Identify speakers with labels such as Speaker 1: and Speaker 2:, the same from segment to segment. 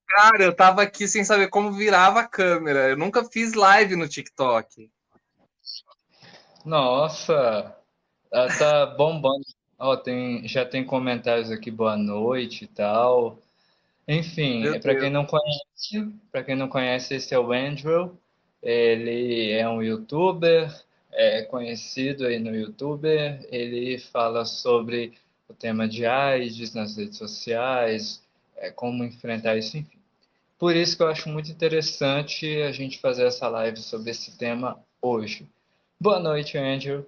Speaker 1: Cara, eu tava aqui sem saber como virava a câmera. Eu nunca fiz live no TikTok.
Speaker 2: Nossa, tá bombando. Ó, já tem comentários aqui, boa noite e tal. Enfim,
Speaker 1: Meu
Speaker 2: para quem
Speaker 1: Deus.
Speaker 2: não conhece, para quem não conhece, esse é o Andrew. Ele é um YouTuber, é conhecido aí no YouTuber. Ele fala sobre o tema de AIDS nas redes sociais, como enfrentar isso, enfim. Por isso que eu acho muito interessante a gente fazer essa live sobre esse tema hoje. Boa noite, Andrew.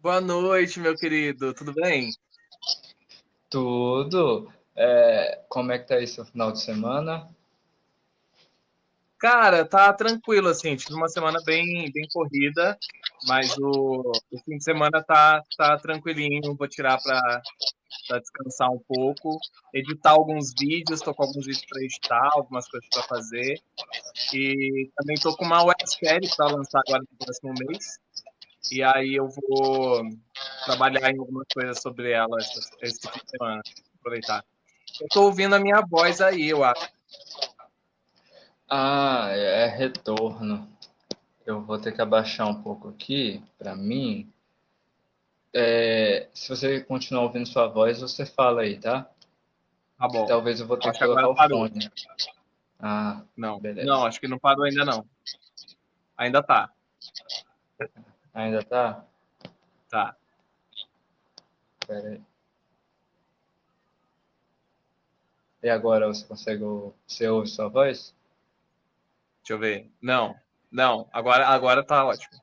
Speaker 1: Boa noite, meu querido. Tudo bem?
Speaker 2: Tudo? Como é que tá aí seu final de semana?
Speaker 1: Cara, tá tranquilo, assim. Tive uma semana bem corrida, mas o fim de semana tá tranquilinho. Vou tirar pra descansar um pouco, editar alguns vídeos. Tô com alguns vídeos pra editar, algumas coisas pra fazer. E também tô com uma websérie pra lançar agora no próximo mês. E aí eu vou trabalhar em algumas coisas sobre ela esse fim de semana. Aproveitar. Eu tô ouvindo a minha voz aí, eu acho.
Speaker 2: Ah, é retorno. Eu vou ter que abaixar um pouco aqui para mim. Se você continuar ouvindo sua voz, você fala aí, tá?
Speaker 1: Tá
Speaker 2: Que
Speaker 1: bom.
Speaker 2: talvez eu vou ter
Speaker 1: Acho
Speaker 2: que
Speaker 1: que agora
Speaker 2: colocar o
Speaker 1: parou.
Speaker 2: fone. Ah,
Speaker 1: Não, não,
Speaker 2: beleza.
Speaker 1: acho que não parou ainda não. Ainda tá.
Speaker 2: Ainda tá?
Speaker 1: Tá.
Speaker 2: Pera aí. E agora você consegue, você ouve sua voz?
Speaker 1: Deixa eu ver. Não, não. Agora tá ótimo.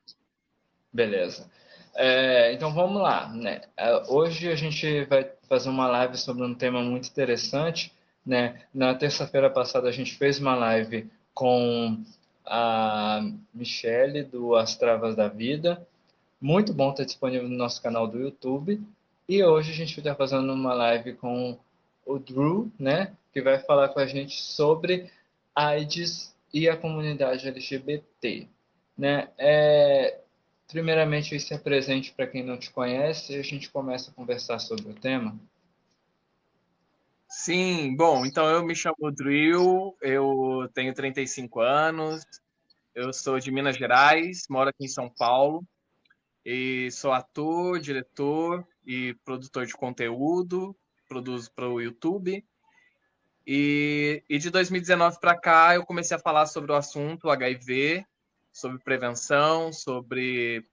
Speaker 2: Beleza. Então vamos lá, né? Hoje a gente vai fazer uma live sobre um tema muito interessante, né? Na terça-feira passada a gente fez uma live com a Michelle do As Travas da Vida. Muito bom, estar disponível no nosso canal do YouTube. E hoje a gente vai estar fazendo uma live com o Drew, né? Que vai falar com a gente sobre AIDS e a comunidade LGBT, né? Primeiramente, se apresente para quem não te conhece e a gente começa a conversar sobre o tema.
Speaker 1: Sim, bom, então eu me chamo Drill, eu tenho 35 anos, eu sou de Minas Gerais, moro aqui em São Paulo e sou ator, diretor e produtor de conteúdo, produzo para o YouTube. E de 2019 para cá eu comecei a falar sobre o assunto HIV, sobre prevenção, sobre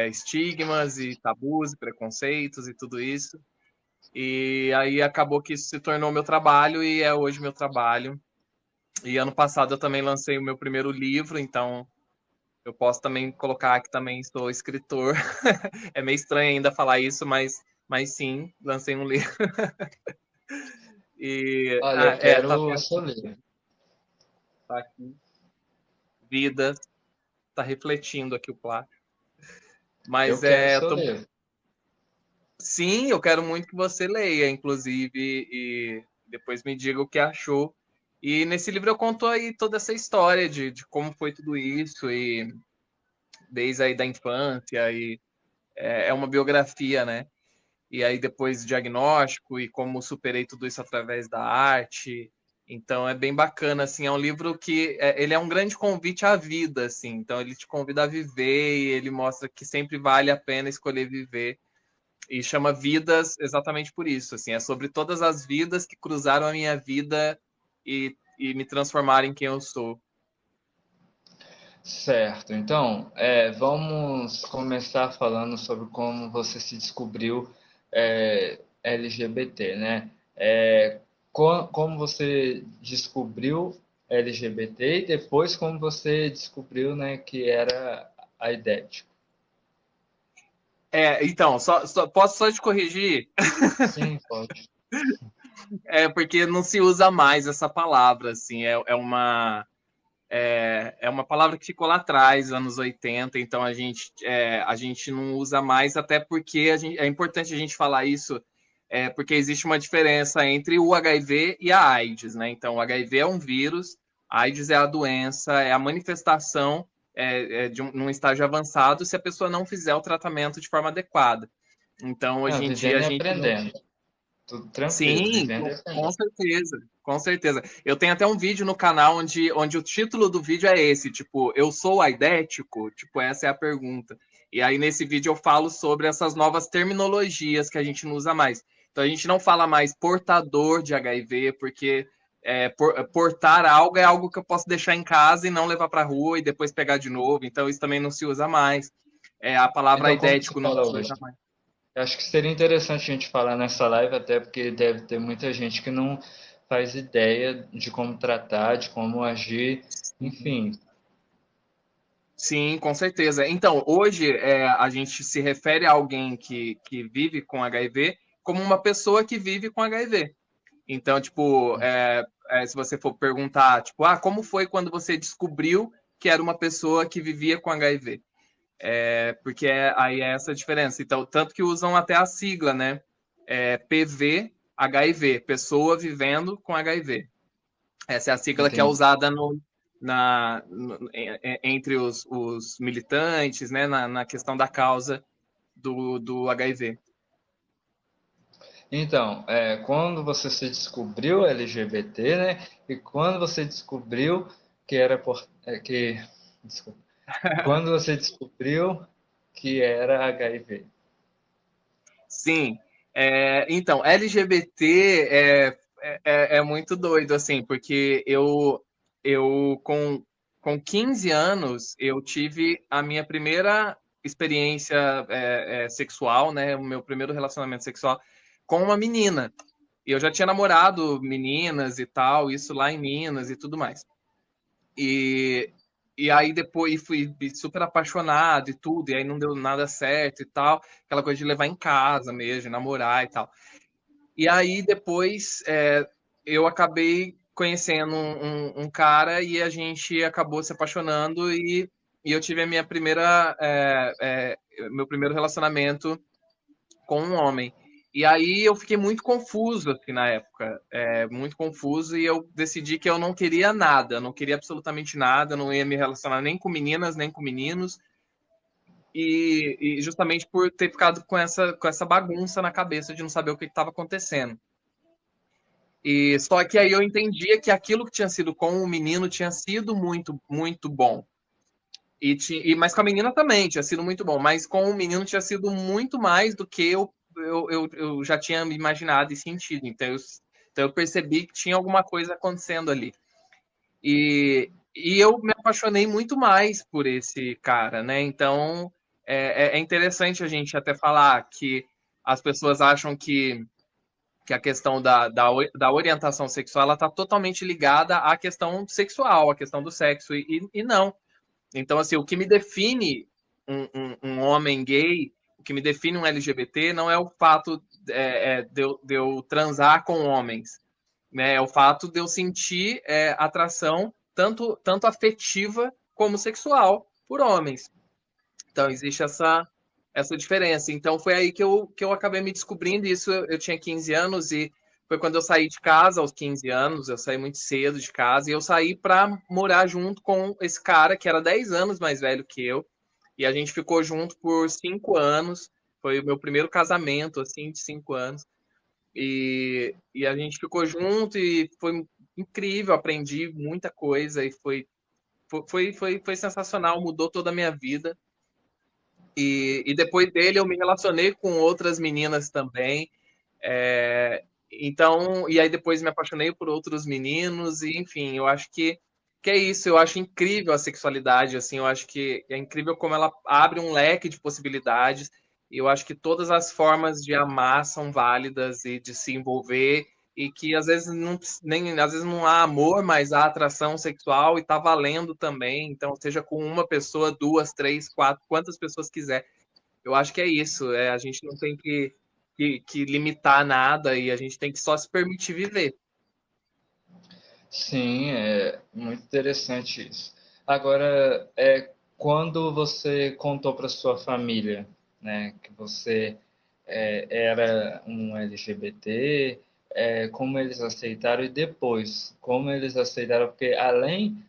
Speaker 1: estigmas e tabus e preconceitos e tudo isso. E aí acabou que isso se tornou meu trabalho e é hoje meu trabalho. E ano passado eu também lancei o meu primeiro livro, então eu posso também colocar que também sou escritor. É meio estranho ainda falar isso, mas sim, lancei um livro. E
Speaker 2: Olha, eu
Speaker 1: tá
Speaker 2: quero o
Speaker 1: vendo?
Speaker 2: seu livro.
Speaker 1: Tá aqui. Vida, tá refletindo aqui o plástico.
Speaker 2: Eu
Speaker 1: Mas
Speaker 2: quero o
Speaker 1: eu
Speaker 2: seu
Speaker 1: tô...
Speaker 2: livro.
Speaker 1: Sim, eu quero muito que você leia, inclusive, e depois me diga o que achou. E nesse livro eu conto aí toda essa história de como foi tudo isso, e desde aí da infância, e é uma biografia, né? E aí depois diagnóstico e como superei tudo isso através da arte. Então é bem bacana, assim, é um livro que ele é um grande convite à vida, assim. Então ele te convida a viver e ele mostra que sempre vale a pena escolher viver e chama Vidas exatamente por isso, assim, é sobre todas as vidas que cruzaram a minha vida e me transformaram em quem eu sou.
Speaker 2: Certo, então, vamos começar falando sobre como você se descobriu LGBT, né? Como você descobriu LGBT e depois como você descobriu, né, que era aidético.
Speaker 1: Então, posso só te corrigir?
Speaker 2: Sim, pode.
Speaker 1: É porque não se usa mais essa palavra, assim, é uma palavra que ficou lá atrás, anos 80, então a gente não usa mais, até porque é importante a gente falar isso, porque existe uma diferença entre o HIV e a AIDS, né? Então, o HIV é um vírus, a AIDS é a doença, é a manifestação num estágio avançado se a pessoa não fizer o tratamento de forma adequada. Então, hoje em dia,
Speaker 2: Vivendo
Speaker 1: a
Speaker 2: e
Speaker 1: gente não.
Speaker 2: aprendendo. tudo tranquilo,
Speaker 1: Sim,
Speaker 2: vivendo e
Speaker 1: com
Speaker 2: aprendendo.
Speaker 1: certeza, com certeza. Eu tenho até um vídeo no canal onde o título do vídeo é esse, tipo, eu sou aidético? Tipo, essa é a pergunta. E aí nesse vídeo eu falo sobre essas novas terminologias que a gente não usa mais. Então a gente não fala mais portador de HIV, porque portar algo é algo que eu posso deixar em casa e não levar para a rua e depois pegar de novo. Então isso também não se usa mais. A palavra
Speaker 2: Então, como se
Speaker 1: aidético não
Speaker 2: fala
Speaker 1: se
Speaker 2: hoje?
Speaker 1: usa mais.
Speaker 2: Eu acho que seria interessante a gente falar nessa live, até porque deve ter muita gente que não faz ideia de como tratar, de como agir, enfim.
Speaker 1: Sim, com certeza. Então, hoje a gente se refere a alguém que vive com HIV como uma pessoa que vive com HIV. Então, tipo, se você for perguntar, tipo, como foi quando você descobriu que era uma pessoa que vivia com HIV? Porque aí é essa a diferença. Então, tanto que usam até a sigla, né? PV HIV, pessoa vivendo com HIV. Essa é a sigla que é
Speaker 2: Entendi.
Speaker 1: usada entre os militantes, né, na questão da causa do HIV.
Speaker 2: Então, quando você se descobriu LGBT, né? E quando você descobriu que era desculpa, quando você descobriu que era HIV.
Speaker 1: Sim. Então, LGBT é muito doido, assim, porque eu com 15 anos, eu tive a minha primeira experiência sexual, né? O meu primeiro relacionamento sexual com uma menina. E eu já tinha namorado meninas e tal, isso lá em Minas e tudo mais. E, e aí depois fui super apaixonado e tudo, e aí não deu nada certo e tal, aquela coisa de levar em casa mesmo, de namorar e tal. E aí depois eu acabei conhecendo um cara e a gente acabou se apaixonando e eu tive a minha meu primeiro relacionamento com um homem. E aí eu fiquei muito confuso assim, na época, muito confuso, e eu decidi que eu não queria nada, não queria absolutamente nada, não ia me relacionar nem com meninas, nem com meninos, e justamente por ter ficado com essa bagunça na cabeça de não saber o que estava acontecendo. E só que aí eu entendia que aquilo que tinha sido com o menino tinha sido muito, muito bom. Mas com a menina também tinha sido muito bom, mas com o menino tinha sido muito mais do que eu já tinha imaginado e sentido. Então eu percebi que tinha alguma coisa acontecendo ali. E eu me apaixonei muito mais por esse cara, né? Então é interessante a gente até falar que as pessoas acham que a questão da orientação sexual ela está totalmente ligada à questão sexual, à questão do sexo, e não. Então, assim, o que me define um homem gay, o que me define um LGBT, não é o fato de eu transar com homens, né? É o fato de eu sentir atração tanto afetiva como sexual por homens. Então, existe essa diferença. Então, foi aí que eu acabei me descobrindo isso. Eu tinha 15 anos e foi quando eu saí de casa, aos 15 anos. Eu saí muito cedo de casa e eu saí para morar junto com esse cara que era 10 anos mais velho que eu. E a gente ficou junto por 5 anos. Foi o meu primeiro casamento, assim, de 5 anos. E a gente ficou junto e foi incrível. Aprendi muita coisa e foi sensacional. Mudou toda a minha vida. E depois dele eu me relacionei com outras meninas também. Então, e aí depois me apaixonei por outros meninos, e enfim, eu acho que é isso, eu acho incrível a sexualidade, assim, eu acho que é incrível como ela abre um leque de possibilidades, e eu acho que todas as formas de amar são válidas e de se envolver, e que às vezes não há amor, mas há atração sexual e tá valendo também, então seja com uma pessoa, duas, três, quatro, quantas pessoas quiser. Eu acho que é isso. A gente não tem que limitar nada e a gente tem que só se permitir viver.
Speaker 2: Sim, é muito interessante isso. Agora, quando você contou para sua família, né, que você era um LGBT, como eles aceitaram e depois, como eles aceitaram, porque além,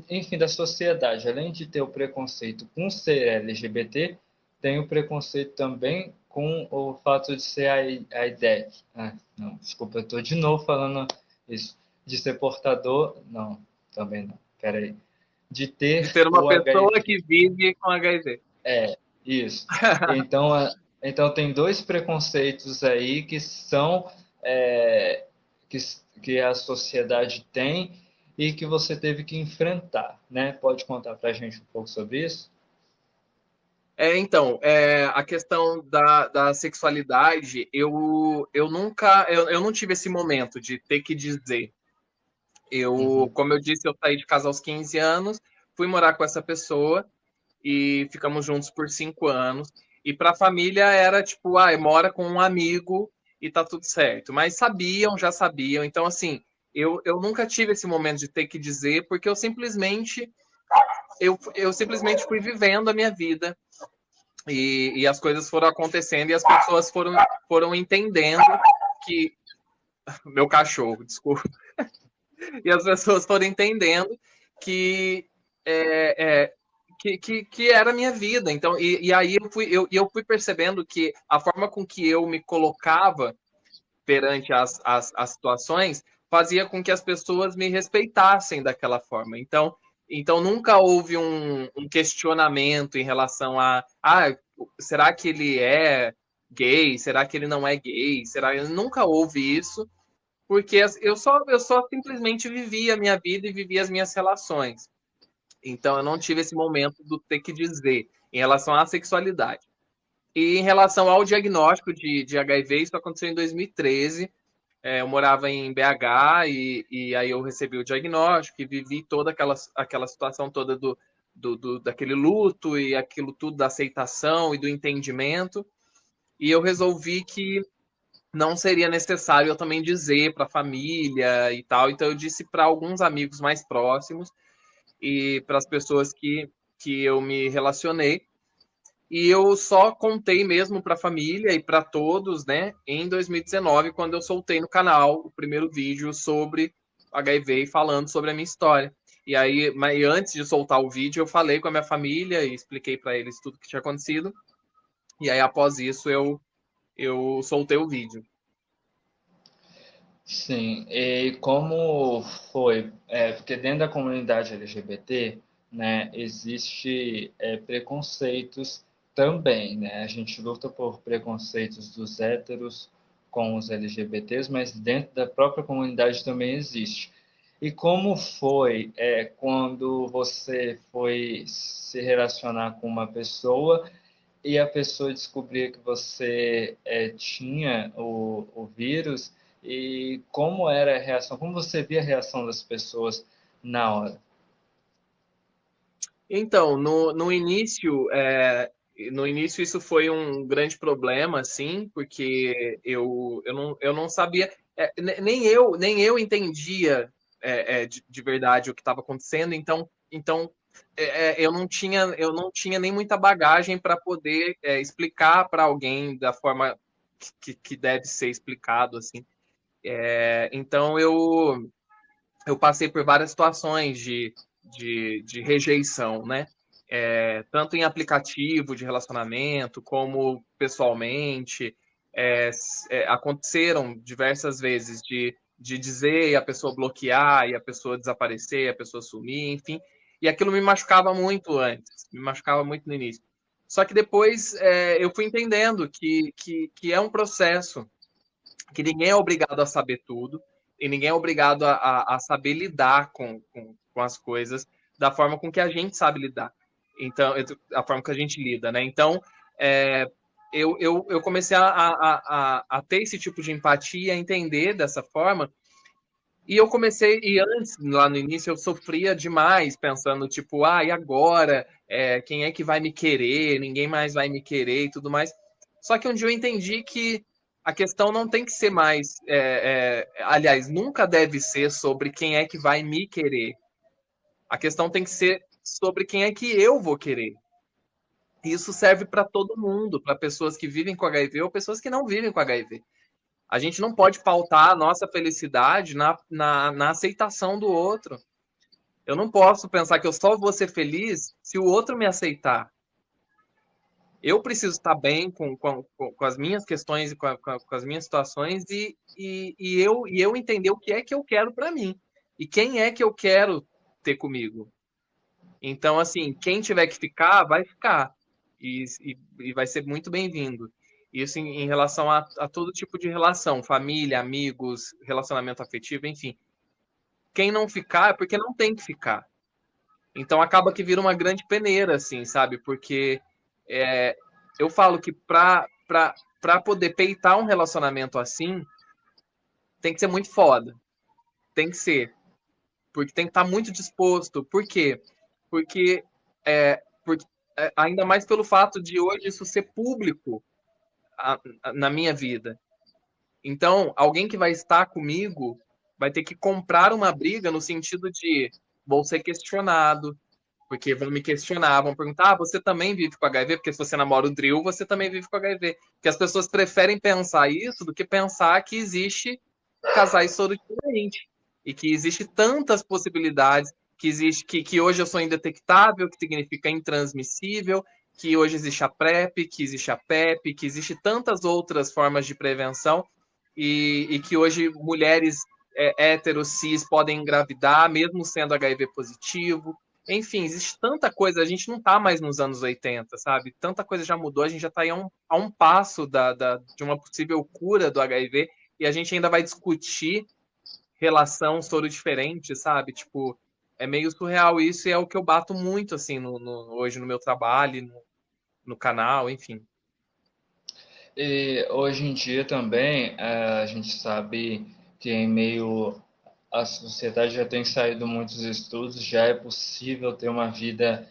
Speaker 2: enfim, da sociedade, além de ter o preconceito com ser LGBT, tem o preconceito também com o fato de ser a ideia. Ah, não, desculpa, eu estou de novo falando isso. De ser portador. Não, também não. Peraí. De
Speaker 1: De
Speaker 2: ter
Speaker 1: ter uma
Speaker 2: o
Speaker 1: pessoa
Speaker 2: HIV.
Speaker 1: que vive com HIV.
Speaker 2: É, isso. Então, então tem dois preconceitos aí que são é, que, que a sociedade tem e que você teve que enfrentar, né? Pode contar para a gente um pouco sobre isso?
Speaker 1: Então, a questão da sexualidade, eu nunca, eu não tive esse momento de ter que dizer.
Speaker 2: Uhum.
Speaker 1: Como eu disse, eu saí de casa aos 15 anos, fui morar com essa pessoa e ficamos juntos por 5 anos. E para a família era tipo, mora com um amigo e tá tudo certo. Mas sabiam, já sabiam. Então, assim, eu nunca tive esse momento de ter que dizer, porque eu simplesmente fui vivendo a minha vida e as coisas foram acontecendo e as pessoas foram entendendo que. Meu cachorro, desculpa. E as pessoas foram entendendo que, é, é, que era a minha vida. Então, e aí eu fui percebendo que a forma com que eu me colocava perante as situações fazia com que as pessoas me respeitassem daquela forma. Então nunca houve um questionamento em relação será que ele é gay? Será que ele não é gay? Nunca houve isso, porque eu só simplesmente vivia a minha vida e vivia as minhas relações. Então eu não tive esse momento do ter que dizer em relação à sexualidade. E em relação ao diagnóstico de HIV, isso aconteceu em 2013. Eu morava em BH e aí eu recebi o diagnóstico e vivi toda aquela situação toda daquele luto e aquilo tudo da aceitação e do entendimento. E eu resolvi que não seria necessário eu também dizer para a família e tal. Então eu disse para alguns amigos mais próximos e para as pessoas que eu me relacionei. E eu só contei mesmo para a família e para todos, né, em 2019, quando eu soltei no canal o primeiro vídeo sobre HIV, falando sobre a minha história. E aí, mas antes de soltar o vídeo, eu falei com a minha família e expliquei para eles tudo que tinha acontecido. E aí, após isso, eu soltei o vídeo.
Speaker 2: Sim, e como foi? Porque dentro da comunidade LGBT, né, existe preconceitos também, né? A gente luta por preconceitos dos héteros com os LGBTs, mas dentro da própria comunidade também existe. E como foi quando você foi se relacionar com uma pessoa e a pessoa descobria que você tinha o vírus e como era a reação, como você via a reação das pessoas na hora?
Speaker 1: Então, no início isso foi um grande problema, assim, porque eu não sabia, nem eu entendia de verdade o que estava acontecendo, então eu não tinha nem muita bagagem para poder explicar para alguém da forma que deve ser explicado, assim. Então eu passei por várias situações de rejeição, né? Tanto em aplicativo de relacionamento, como pessoalmente. Aconteceram diversas vezes de dizer e a pessoa bloquear, e a pessoa desaparecer, a pessoa sumir, enfim. E aquilo me machucava muito antes, me machucava muito no início. Só que depois eu fui entendendo que é um processo, que ninguém é obrigado a saber tudo e ninguém é obrigado a saber lidar com as coisas da forma com que a gente sabe lidar. Então, a forma que a gente lida, né? Então, é, eu comecei a ter esse tipo de empatia, a entender dessa forma, e eu comecei, e antes, lá no início, eu sofria demais, pensando, tipo, e agora? Quem é que vai me querer? Ninguém mais vai me querer e tudo mais. Só que um dia eu entendi que a questão não tem que ser mais. Aliás, nunca deve ser sobre quem é que vai me querer. A questão tem que ser sobre quem é que eu vou querer. E isso serve para todo mundo, para pessoas que vivem com HIV ou pessoas que não vivem com HIV. A gente não pode pautar a nossa felicidade na aceitação do outro. Eu não posso pensar que eu só vou ser feliz se o outro me aceitar. Eu preciso estar bem com as minhas questões e com as minhas situações e eu entender o que é que eu quero para mim e quem é que eu quero ter comigo. Então, assim, quem tiver que ficar, vai ficar e vai ser muito bem-vindo. Isso em relação a todo tipo de relação, família, amigos, relacionamento afetivo, enfim. Quem não ficar é porque não tem que ficar. Então acaba que vira uma grande peneira, assim, sabe? Porque é, eu falo que pra poder peitar um relacionamento assim, tem que ser muito foda. Tem que ser. Porque tem que estar muito disposto. Por quê? Porque, porque ainda mais pelo fato de hoje isso ser público na minha vida. Então, alguém que vai estar comigo vai ter que comprar uma briga no sentido de vou ser questionado, porque vão me questionar, vão perguntar: ah, você também vive com HIV? Porque se você namora o Drill, você também vive com HIV. Porque as pessoas preferem pensar isso do que pensar que existe casais soro diferentes e que existe tantas possibilidades, que existe que hoje eu sou indetectável, que significa intransmissível, que hoje existe a PrEP, que existe a PEP, que existe tantas outras formas de prevenção e que hoje mulheres héteros, cis podem engravidar, mesmo sendo HIV positivo. Enfim, existe tanta coisa, a gente não está mais nos anos 80, sabe? Tanta coisa já mudou, a gente já está a um passo de uma possível cura do HIV e a gente ainda vai discutir relação soro diferente, sabe? Tipo, é meio surreal isso e é o que eu bato muito, assim, hoje no meu trabalho, no canal, enfim.
Speaker 2: E hoje em dia também a gente sabe que em meio à sociedade já tem saído muitos estudos, já é possível ter uma vida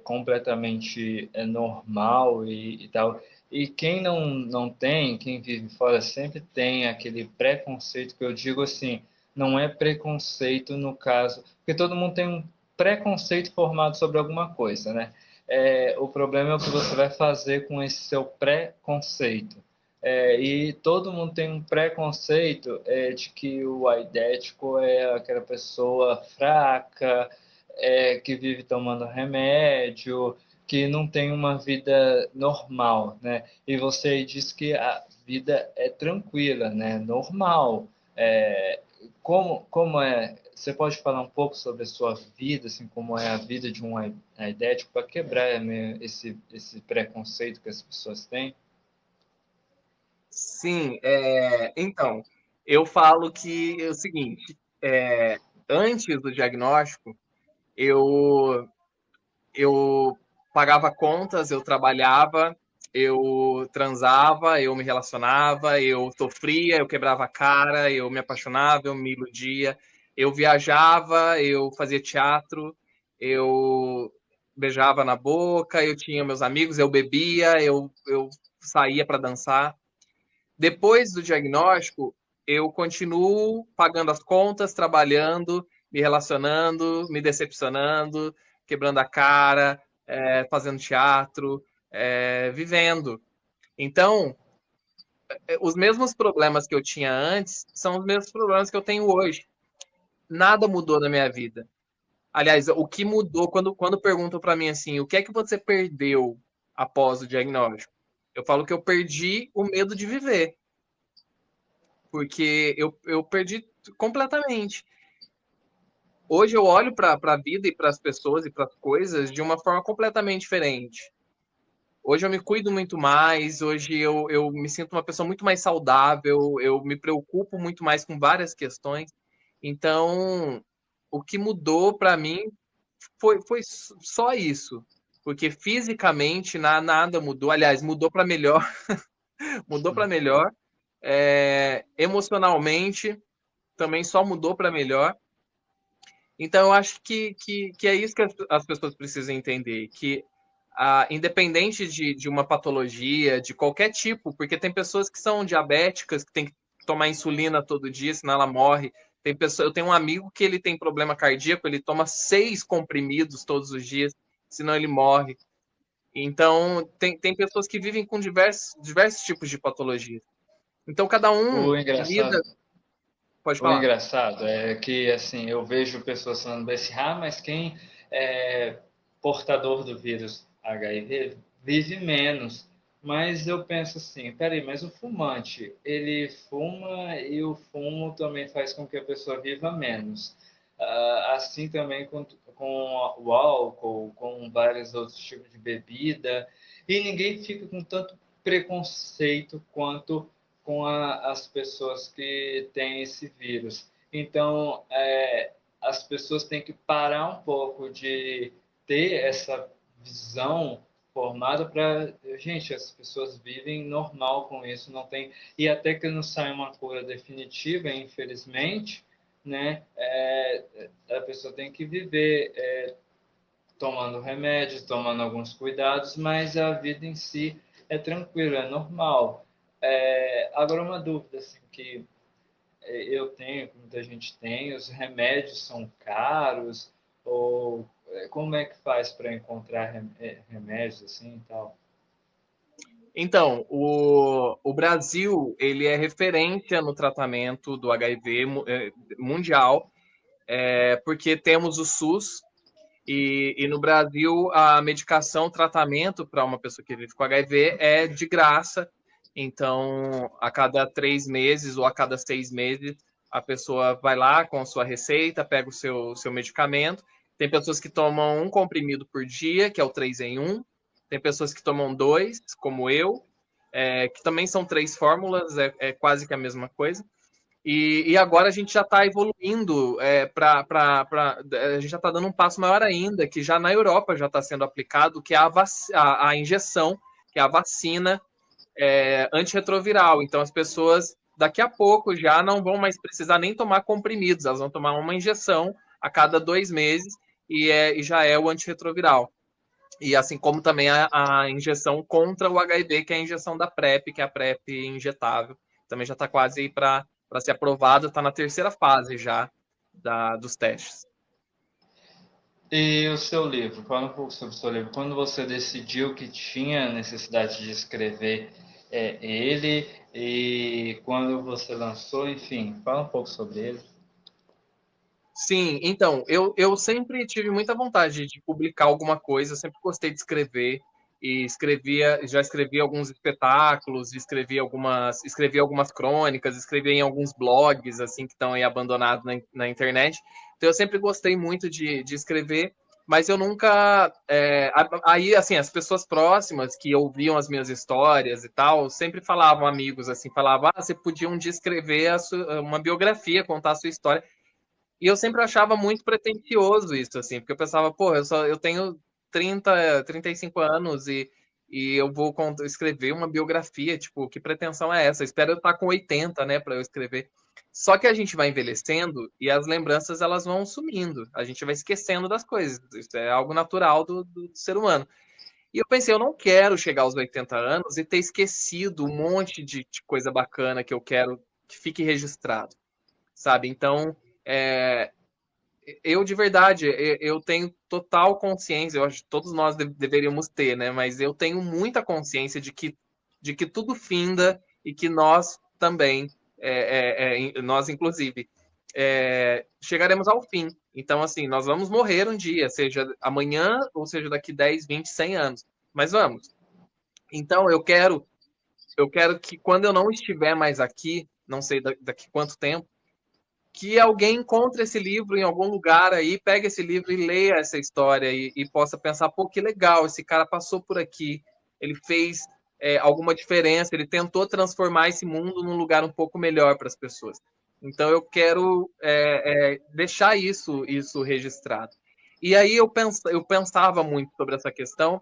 Speaker 2: completamente normal e tal. E quem não tem, quem vive fora sempre tem aquele preconceito que eu digo assim, não é preconceito no caso, porque todo mundo tem um preconceito formado sobre alguma coisa, né? O problema é o que você vai fazer com esse seu preconceito. E todo mundo tem um preconceito de que o aidético é aquela pessoa fraca, que vive tomando remédio, que não tem uma vida normal, né? E você diz que a vida é tranquila, né? Normal. É, como é? Você pode falar um pouco sobre a sua vida, assim, como é a vida de um aidético, para quebrar esse preconceito que as pessoas têm?
Speaker 1: Sim, então, eu falo que é o seguinte, antes do diagnóstico, eu, eu pagava contas, eu trabalhava, eu transava, eu me relacionava, eu sofria, eu quebrava a cara, eu me apaixonava, eu me iludia, eu viajava, eu fazia teatro, eu beijava na boca, eu tinha meus amigos, eu bebia, eu saía para dançar. Depois do diagnóstico, eu continuo pagando as contas, trabalhando, me relacionando, me decepcionando, quebrando a cara, fazendo teatro, vivendo. Então, os mesmos problemas que eu tinha antes são os mesmos problemas que eu tenho hoje. Nada mudou na minha vida. Aliás, o que mudou quando perguntam para mim assim, o que é que você perdeu após o diagnóstico? Eu falo que eu perdi o medo de viver. Porque eu perdi completamente. Hoje eu olho para a vida e para as pessoas e para as coisas de uma forma completamente diferente. Hoje eu me cuido muito mais, hoje eu me sinto uma pessoa muito mais saudável, eu me preocupo muito mais com várias questões. Então, o que mudou para mim foi só isso. Porque fisicamente nada mudou. Aliás, mudou para melhor. Mudou para melhor. Emocionalmente também só mudou para melhor. Então, eu acho que é isso que as pessoas precisam entender, que independente de uma patologia, de qualquer tipo, porque tem pessoas que são diabéticas, que tem que tomar insulina todo dia, senão ela morre. Eu tenho um amigo que ele tem problema cardíaco, ele toma 6 comprimidos todos os dias, senão ele morre. Então, tem pessoas que vivem com diversos tipos de patologias. Então, cada um
Speaker 2: O
Speaker 1: lida.
Speaker 2: engraçado,
Speaker 1: Pode
Speaker 2: o
Speaker 1: falar.
Speaker 2: engraçado é que assim eu vejo pessoas falando desse, mas quem é portador do vírus HIV vive menos. Mas eu penso assim, peraí, mas o fumante, ele fuma e o fumo também faz com que a pessoa viva menos. Assim também com o álcool, com vários outros tipos de bebida, e ninguém fica com tanto preconceito quanto com as pessoas que têm esse vírus. Então, as pessoas têm que parar um pouco de ter essa visão formada para, gente, as pessoas vivem normal com isso, não tem, e até que não saia uma cura definitiva, infelizmente, né, a pessoa tem que viver tomando remédios, tomando alguns cuidados, mas a vida em si é tranquila, é normal. Agora uma dúvida assim que eu tenho, que muita gente tem, os remédios são caros ou como é que faz para encontrar remédios assim e tal?
Speaker 1: Então, o Brasil, ele é referência no tratamento do HIV mundial, porque temos o SUS, e no Brasil a medicação, o tratamento para uma pessoa que vive com HIV é de graça. Então, a cada 3 meses ou a cada 6 meses, a pessoa vai lá com a sua receita, pega o seu medicamento. Tem pessoas que tomam um comprimido por dia, que é o 3 em 1. Tem pessoas que tomam dois, como eu, que também são 3 fórmulas, é quase que a mesma coisa. E agora a gente já está evoluindo a gente já está dando um passo maior ainda, que já na Europa já está sendo aplicado, que é a injeção, que é a vacina antirretroviral. Então as pessoas daqui a pouco já não vão mais precisar nem tomar comprimidos, elas vão tomar uma injeção a cada 2 meses e já é o antirretroviral. E assim como também a injeção contra o HIV, que é a injeção da PrEP, que é a PrEP injetável. Também já está quase aí para ser aprovado, está na terceira fase já dos testes.
Speaker 2: E o seu livro? Fala um pouco sobre o seu livro. Quando você decidiu que tinha necessidade de escrever ele e quando você lançou, enfim, fala um pouco sobre ele.
Speaker 1: Sim, então, eu sempre tive muita vontade de publicar alguma coisa, eu sempre gostei de escrever, e já escrevi alguns espetáculos, escrevi algumas crônicas, escrevi em alguns blogs, assim, que estão aí abandonados na internet. Então, eu sempre gostei muito de escrever, mas eu nunca. Aí, assim, as pessoas próximas que ouviam as minhas histórias e tal, sempre falavam, amigos, assim, falavam, você podia um dia escrever uma biografia, contar a sua história. E eu sempre achava muito pretensioso isso, assim, porque eu pensava, pô, eu tenho 35 anos e eu vou escrever uma biografia, tipo, que pretensão é essa? Eu espero eu estar com 80, né, para eu escrever. Só que a gente vai envelhecendo e as lembranças elas vão sumindo, a gente vai esquecendo das coisas, isso é algo natural do ser humano. E eu pensei, eu não quero chegar aos 80 anos e ter esquecido um monte de coisa bacana que eu quero que fique registrado, sabe? Então, é, eu de verdade, eu tenho total consciência, eu acho que todos nós deveríamos ter, né? Mas eu tenho muita consciência de que tudo finda e que nós também, nós inclusive, chegaremos ao fim. Então, assim, nós vamos morrer um dia, seja amanhã ou seja daqui 10, 20, 100 anos. Mas vamos. Então, eu quero que quando eu não estiver mais aqui, não sei daqui quanto tempo, que alguém encontre esse livro em algum lugar aí, pegue esse livro e leia essa história e possa pensar, pô, que legal, esse cara passou por aqui, ele fez alguma diferença, ele tentou transformar esse mundo num lugar um pouco melhor para as pessoas. Então eu quero deixar isso registrado. E aí eu pensava muito sobre essa questão,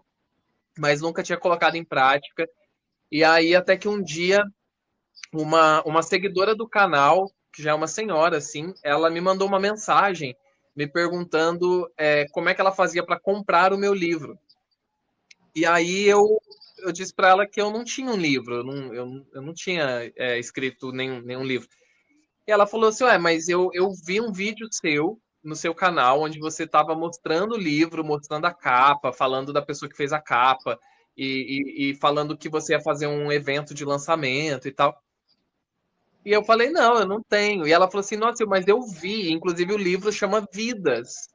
Speaker 1: mas nunca tinha colocado em prática. E aí até que um dia uma seguidora do canal, que já é uma senhora, assim, ela me mandou uma mensagem me perguntando como é que ela fazia para comprar o meu livro. E aí eu disse para ela que eu não tinha um livro, eu não tinha escrito nenhum livro. E ela falou assim, ué, mas eu vi um vídeo seu no seu canal, onde você estava mostrando o livro, mostrando a capa, falando da pessoa que fez a capa, e falando que você ia fazer um evento de lançamento e tal. E eu falei, não, eu não tenho. E ela falou assim, nossa, mas eu vi, inclusive o livro chama Vidas.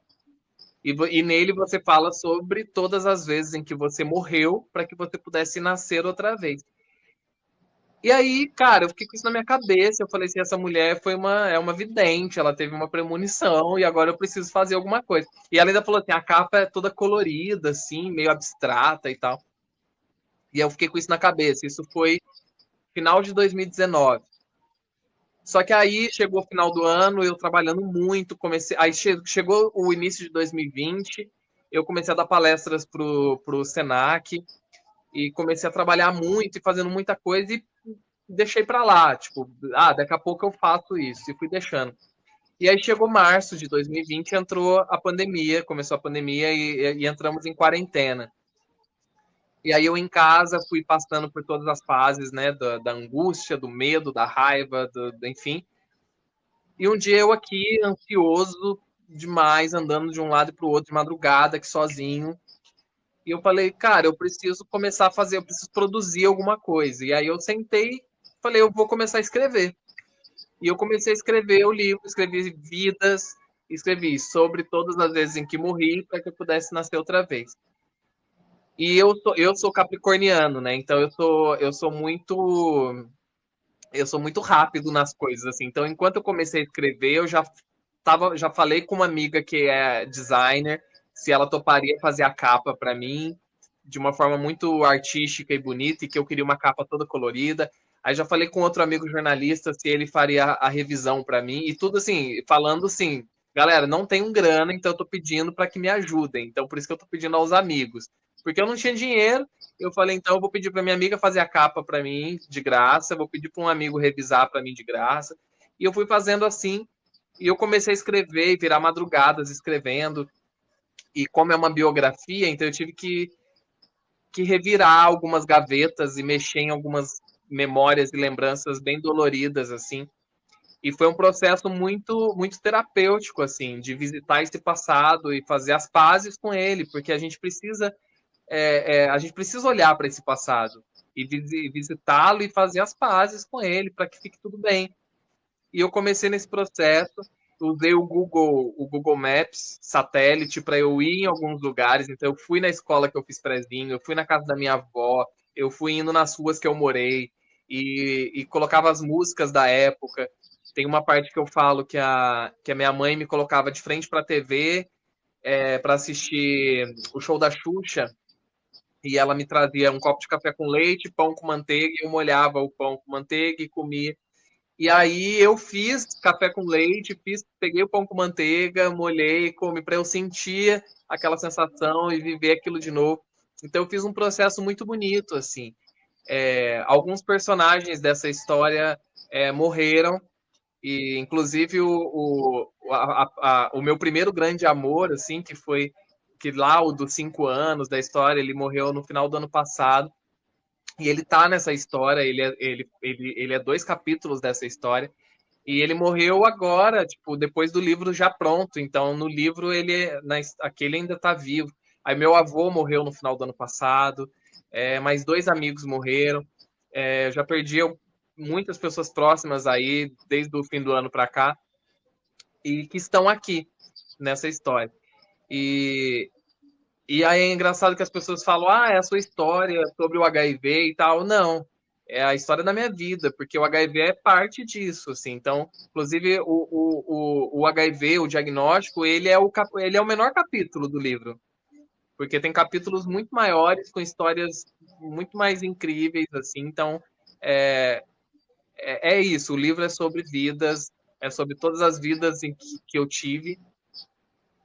Speaker 1: E nele você fala sobre todas as vezes em que você morreu para que você pudesse nascer outra vez. E aí, cara, eu fiquei com isso na minha cabeça. Eu falei assim, essa mulher é uma vidente, ela teve uma premonição e agora eu preciso fazer alguma coisa. E ela ainda falou assim, a capa é toda colorida, assim, meio abstrata e tal. E eu fiquei com isso na cabeça. Isso foi final de 2019. Só que aí chegou o final do ano, eu trabalhando muito, comecei. Aí chegou o início de 2020, eu comecei a dar palestras pro Senac e comecei a trabalhar muito e fazendo muita coisa e deixei para lá, tipo, daqui a pouco eu faço isso e fui deixando. E aí chegou março de 2020, entrou a pandemia, começou a pandemia e entramos em quarentena. E aí eu em casa fui passando por todas as fases, né, da angústia, do medo, da raiva, enfim. E um dia eu aqui, ansioso demais, andando de um lado para o outro de madrugada, aqui sozinho. E eu falei, cara, eu preciso começar a fazer, eu preciso produzir alguma coisa. E aí eu sentei, falei, eu vou começar a escrever. E eu comecei a escrever o livro, escrevi vidas, escrevi sobre todas as vezes em que morri para que eu pudesse nascer outra vez. E eu sou capricorniano, né? Então eu sou muito rápido nas coisas assim. Então, enquanto eu comecei a escrever, já falei com uma amiga que é designer, se ela toparia fazer a capa para mim de uma forma muito artística e bonita e que eu queria uma capa toda colorida. Aí já falei com outro amigo jornalista se ele faria a revisão para mim e tudo assim, falando assim, galera, não tenho grana, então eu tô pedindo para que me ajudem. Então por isso que eu tô pedindo aos amigos, porque eu não tinha dinheiro. Eu falei, então eu vou pedir para minha amiga fazer a capa para mim de graça, vou pedir para um amigo revisar para mim de graça. E eu fui fazendo assim, e eu comecei a escrever e virar madrugadas escrevendo. E como é uma biografia, então eu tive que revirar algumas gavetas e mexer em algumas memórias e lembranças bem doloridas, assim. E foi um processo muito terapêutico, assim, de visitar esse passado e fazer as pazes com ele, porque a gente precisa olhar para esse passado e visitá-lo e fazer as pazes com ele para que fique tudo bem. E eu comecei nesse processo, usei o Google Maps satélite para eu ir em alguns lugares. Então eu fui na escola que eu fiz prezinho, eu fui na casa da minha avó, eu fui indo nas ruas que eu morei e colocava as músicas da época. Tem uma parte que eu falo que a minha mãe me colocava de frente para a TV para assistir o show da Xuxa e ela me trazia um copo de café com leite, pão com manteiga, e eu molhava o pão com manteiga e comia. E aí eu fiz café com leite, peguei o pão com manteiga, molhei, comi para eu sentir aquela sensação e viver aquilo de novo. Então eu fiz um processo muito bonito, assim. Alguns personagens dessa história morreram e inclusive o meu primeiro grande amor, assim, que foi que lá o dos 5 anos da história, ele morreu no final do ano passado. E ele tá nessa história, ele é 2 capítulos dessa história. E ele morreu agora, tipo, depois do livro já pronto. Então, no livro, aquele ainda tá vivo. Aí, meu avô morreu no final do ano passado, mais 2 amigos morreram. Eu já perdi muitas pessoas próximas aí, desde o fim do ano para cá, e que estão aqui nessa história. E, e aí é engraçado que as pessoas falam, é a sua história sobre o HIV e tal. Não, é a história da minha vida, porque o HIV é parte disso, assim. Então, inclusive, o HIV, o diagnóstico, ele é o menor capítulo do livro, porque tem capítulos muito maiores, com histórias muito mais incríveis, assim. Então, é, é isso, o livro é sobre vidas, é sobre todas as vidas que eu tive,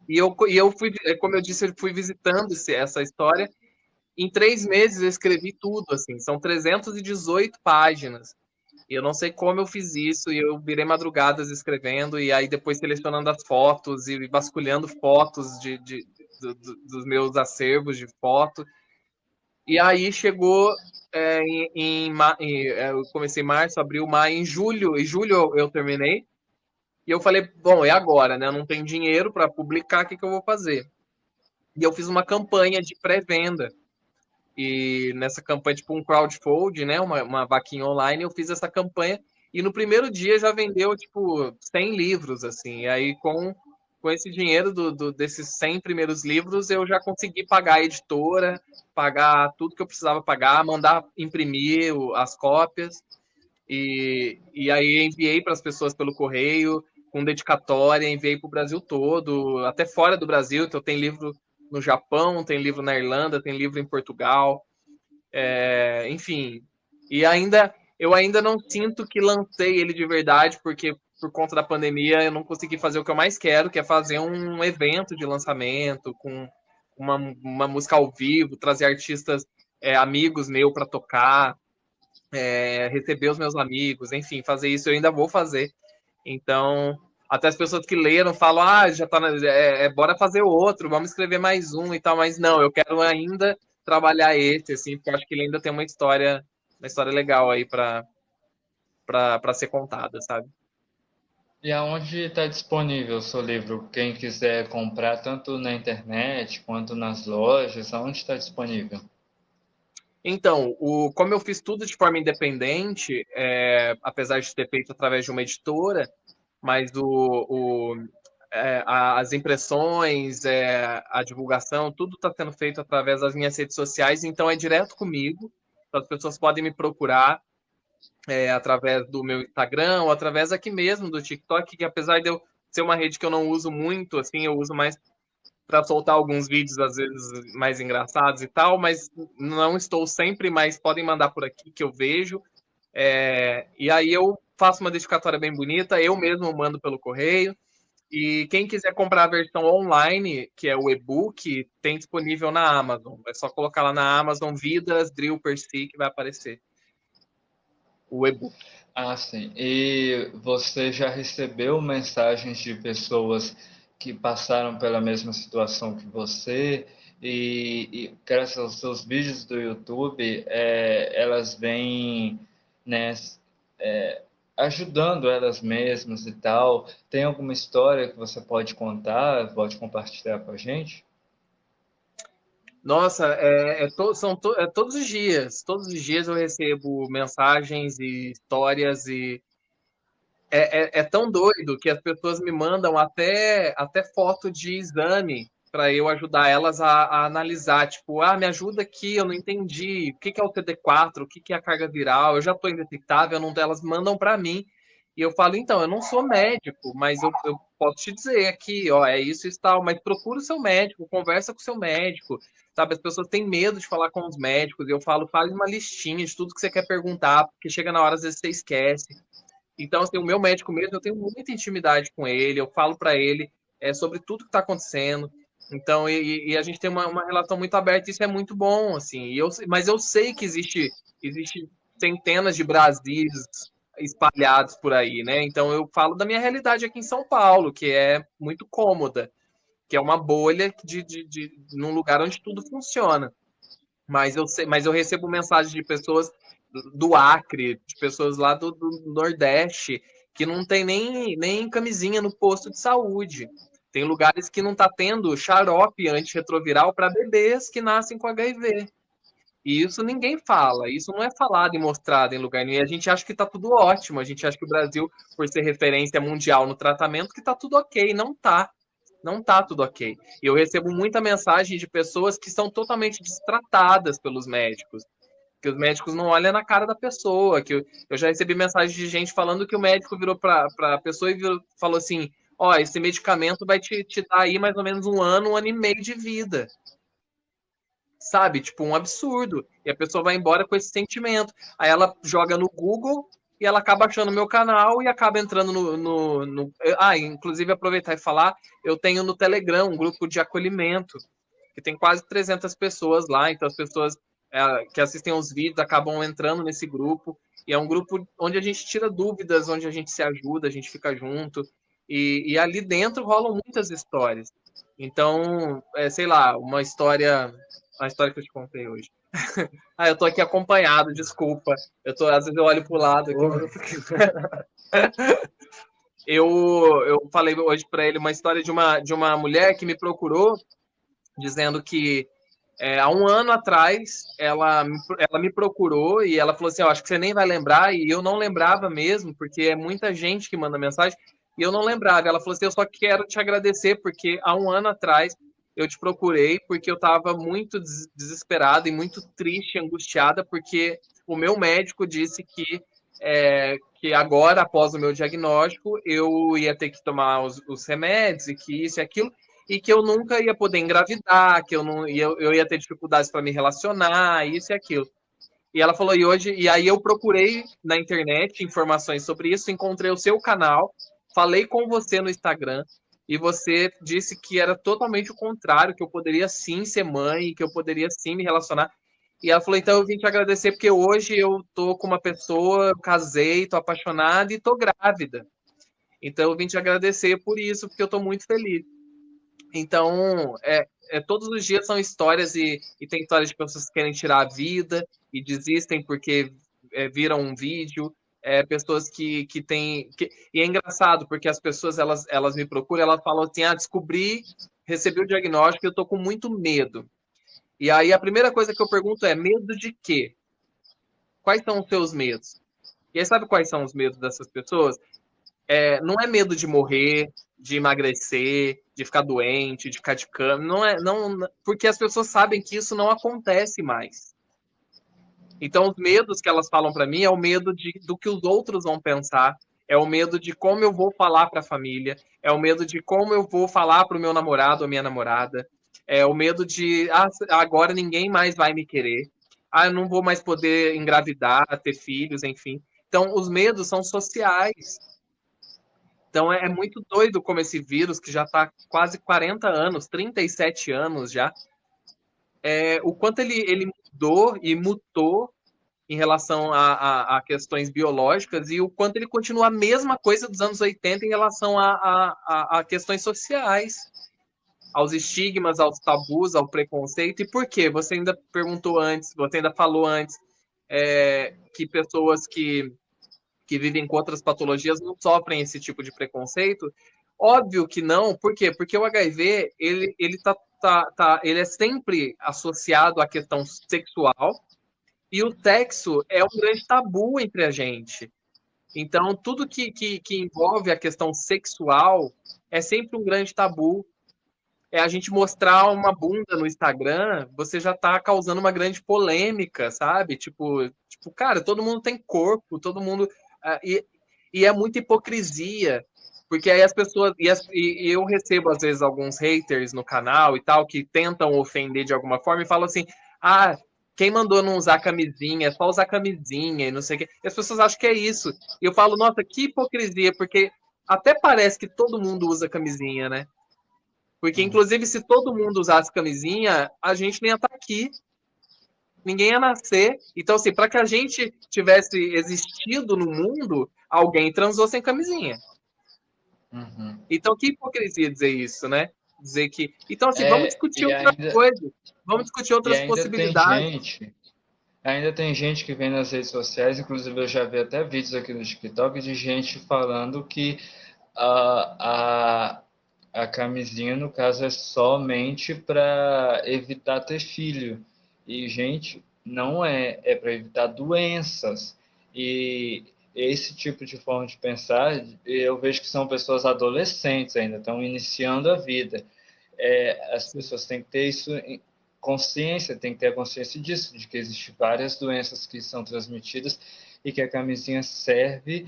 Speaker 1: e eu fui, como eu disse, eu fui visitando essa história. Em 3 meses eu escrevi tudo, assim, são 318 páginas. E eu não sei como eu fiz isso, e eu virei madrugadas escrevendo, e aí depois selecionando as fotos e vasculhando fotos dos meus acervos de foto. E aí chegou eu comecei em março, abril, maio, em julho eu terminei. E eu falei, bom, é agora, né? Eu não tenho dinheiro para publicar, o que eu vou fazer? E eu fiz uma campanha de pré-venda. E nessa campanha, tipo um crowdfunding, né? Uma vaquinha online, eu fiz essa campanha e no primeiro dia já vendeu, tipo, 100 livros, assim. E aí, com com esse dinheiro desses 100 primeiros livros, eu já consegui pagar a editora, pagar tudo que eu precisava pagar, mandar imprimir as cópias. E aí enviei para as pessoas pelo correio, com dedicatória, enviei para o Brasil todo, até fora do Brasil. Então tem livro no Japão, tem livro na Irlanda, tem livro em Portugal, enfim. E eu ainda não sinto que lancei ele de verdade, porque por conta da pandemia eu não consegui fazer o que eu mais quero, que é fazer um evento de lançamento com uma música ao vivo, trazer artistas amigos meus para tocar, receber os meus amigos, enfim, fazer isso eu ainda vou fazer. Então, até as pessoas que leram falam, já tá, bora fazer outro, vamos escrever mais um e tal, mas não, eu quero ainda trabalhar esse, assim, porque eu acho que ele ainda tem uma história legal aí para ser contada, sabe?
Speaker 2: E aonde está disponível o seu livro? Quem quiser comprar, tanto na internet quanto nas lojas, aonde está disponível?
Speaker 1: Então, como eu fiz tudo de forma independente, apesar de ter feito através de uma editora, mas as impressões, a divulgação, tudo está sendo feito através das minhas redes sociais, então é direto comigo. Então, as pessoas podem me procurar através do meu Instagram ou através aqui mesmo do TikTok, que apesar de eu ser uma rede que eu não uso muito, assim, eu uso mais para soltar alguns vídeos, às vezes mais engraçados e tal, mas não estou sempre, mas podem mandar por aqui que eu vejo. E aí eu faço uma dedicatória bem bonita, eu mesmo mando pelo correio. E quem quiser comprar a versão online, que é o e-book, tem disponível na Amazon. É só colocar lá na Amazon Vidas, Drill Percy, que vai aparecer o e-book.
Speaker 2: Ah, sim. E você já recebeu mensagens de pessoas que passaram pela mesma situação que você e graças aos seus vídeos do YouTube, elas vêm, né, é, ajudando elas mesmas e tal. Tem alguma história que você pode contar, pode compartilhar com a gente?
Speaker 1: Nossa, todos os dias. Todos os dias eu recebo mensagens e histórias e é tão doido que as pessoas me mandam até foto de exame para eu ajudar elas a analisar. Tipo, me ajuda aqui, eu não entendi. O que é o TD4? O que é a carga viral? Eu já estou indetectável, não, elas mandam para mim. E eu falo, então, eu não sou médico, mas eu posso te dizer aqui, ó, é isso e tal, mas procura o seu médico, conversa com o seu médico, sabe? As pessoas têm medo de falar com os médicos, e eu falo, faz uma listinha de tudo que você quer perguntar, porque chega na hora, às vezes você esquece. Então, assim, o meu médico mesmo, eu tenho muita intimidade com ele, eu falo para ele sobre tudo que está acontecendo. Então, e a gente tem uma relação muito aberta, isso é muito bom, assim. Mas eu sei que existe centenas de Brasis espalhados por aí, né? Então, eu falo da minha realidade aqui em São Paulo, que é muito cômoda, que é uma bolha num lugar onde tudo funciona. Mas eu recebo mensagens de pessoas do Acre, de pessoas lá do Nordeste, que não tem nem camisinha no posto de saúde. Tem lugares que não está tendo xarope antirretroviral para bebês que nascem com HIV. E isso ninguém fala, isso não é falado e mostrado em lugar nenhum. A gente acha que está tudo ótimo, a gente acha que o Brasil, por ser referência mundial no tratamento, que está tudo ok. Não está. Não tá tudo ok. E eu recebo muita mensagem de pessoas que são totalmente destratadas pelos médicos. Que os médicos não olham na cara da pessoa. Eu já recebi mensagem de gente falando que o médico virou para a pessoa e falou assim: ó, esse medicamento vai te dar aí mais ou menos um ano e meio de vida. Sabe? Tipo, um absurdo. E a pessoa vai embora com esse sentimento. Aí ela joga no Google e ela acaba achando o meu canal e acaba entrando inclusive aproveitar e falar, eu tenho no Telegram um grupo de acolhimento, que tem quase 300 pessoas lá, então as pessoas que assistem aos vídeos acabam entrando nesse grupo, e é um grupo onde a gente tira dúvidas, onde a gente se ajuda, a gente fica junto, e ali dentro rolam muitas histórias. Então, sei lá, a história que eu te contei hoje. Eu tô aqui acompanhado, desculpa. Às vezes eu olho pro lado aqui. Eu falei hoje para ele uma história de uma mulher que me procurou, dizendo que há um ano atrás ela me procurou e ela falou assim: eu acho que você nem vai lembrar, e eu não lembrava mesmo, porque é muita gente que manda mensagem. e eu não lembrava. Ela falou assim: eu só quero te agradecer, porque há um ano atrás eu te procurei, porque eu estava muito desesperada e muito triste, angustiada, porque o meu médico disse que agora, após o meu diagnóstico, eu ia ter que tomar os remédios e que isso e aquilo, e que eu nunca ia poder engravidar, que eu ia ter dificuldades para me relacionar, isso e aquilo. E ela falou, e aí eu procurei na internet informações sobre isso, encontrei o seu canal, falei com você no Instagram, e você disse que era totalmente o contrário, que eu poderia sim ser mãe, que eu poderia sim me relacionar. E ela falou, então eu vim te agradecer porque hoje eu tô com uma pessoa, eu casei, tô apaixonada e tô grávida. Então eu vim te agradecer por isso, porque eu tô muito feliz. Então, todos os dias são histórias e tem histórias de pessoas que querem tirar a vida e desistem porque viram um vídeo, pessoas que têm... e é engraçado, porque as pessoas, elas me procuram, elas falam assim, descobri, recebi o diagnóstico e eu tô com muito medo. E aí a primeira coisa que eu pergunto é, medo de quê? Quais são os seus medos? E aí sabe quais são os medos dessas pessoas? Não é medo de morrer, de emagrecer, de ficar doente, de ficar de cama. Não, porque as pessoas sabem que isso não acontece mais. Então, os medos que elas falam para mim é o medo do que os outros vão pensar, é o medo de como eu vou falar para a família, é o medo de como eu vou falar para o meu namorado ou minha namorada, é o medo de agora ninguém mais vai me querer, eu não vou mais poder engravidar, ter filhos, enfim. Então, os medos são sociais. Então é muito doido como esse vírus, que já está quase 40 anos, 37 anos já, o quanto ele mudou e mutou em relação a questões biológicas e o quanto ele continua a mesma coisa dos anos 80 em relação a questões sociais, aos estigmas, aos tabus, ao preconceito. E por quê? Você ainda perguntou antes, você ainda falou antes que pessoas que vivem com outras patologias não sofrem esse tipo de preconceito? Óbvio que não, por quê? Porque o HIV, ele é sempre associado à questão sexual, e o sexo é um grande tabu entre a gente. Então, tudo que envolve a questão sexual é sempre um grande tabu. A gente mostrar uma bunda no Instagram, você já tá causando uma grande polêmica, sabe? Tipo, cara, todo mundo tem corpo, todo mundo. E é muita hipocrisia. Porque aí as pessoas. E eu recebo, às vezes, alguns haters no canal e tal, que tentam ofender de alguma forma e falam assim: ah, quem mandou não usar camisinha? É só usar camisinha e não sei o quê. E as pessoas acham que é isso. E eu falo, nossa, que hipocrisia, porque até parece que todo mundo usa camisinha, né? Porque, inclusive, se todo mundo usasse camisinha, a gente nem ia estar aqui. Ninguém ia nascer. Então, assim, para que a gente tivesse existido no mundo, alguém transou sem camisinha.
Speaker 2: Uhum.
Speaker 1: Então, que hipocrisia dizer isso, né? Dizer que. Então, assim, vamos
Speaker 2: É,
Speaker 1: discutir outras coisas. Vamos discutir
Speaker 2: e
Speaker 1: outras possibilidades.
Speaker 2: ainda tem gente que vem nas redes sociais, inclusive eu já vi até vídeos aqui no TikTok de gente falando que a, a camisinha, no caso, é somente para evitar ter filho. E, gente, não é, é para evitar doenças. E esse tipo de forma de pensar, eu vejo que são pessoas adolescentes ainda, estão iniciando a vida. As pessoas têm que ter isso consciência, tem que ter a consciência disso, de que existem várias doenças que são transmitidas e que a camisinha serve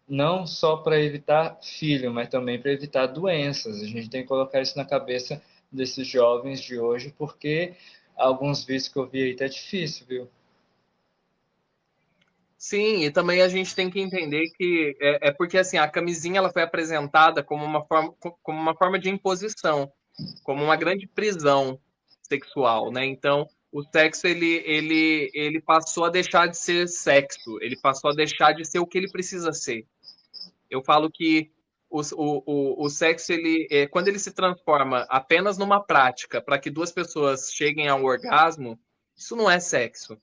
Speaker 2: não só para evitar filho, mas também para evitar doenças. A gente tem que colocar isso na cabeça desses jovens de hoje, porque alguns vídeos que eu vi aí tá difícil, viu?
Speaker 1: Sim, e também a gente tem que entender que é porque assim a camisinha ela foi apresentada como uma forma de imposição, como uma grande prisão sexual, né? Então o sexo ele passou a deixar de ser sexo, ele passou a deixar de ser o que ele precisa ser. Eu falo que o sexo quando ele se transforma apenas numa prática para que duas pessoas cheguem ao orgasmo, isso não é sexo.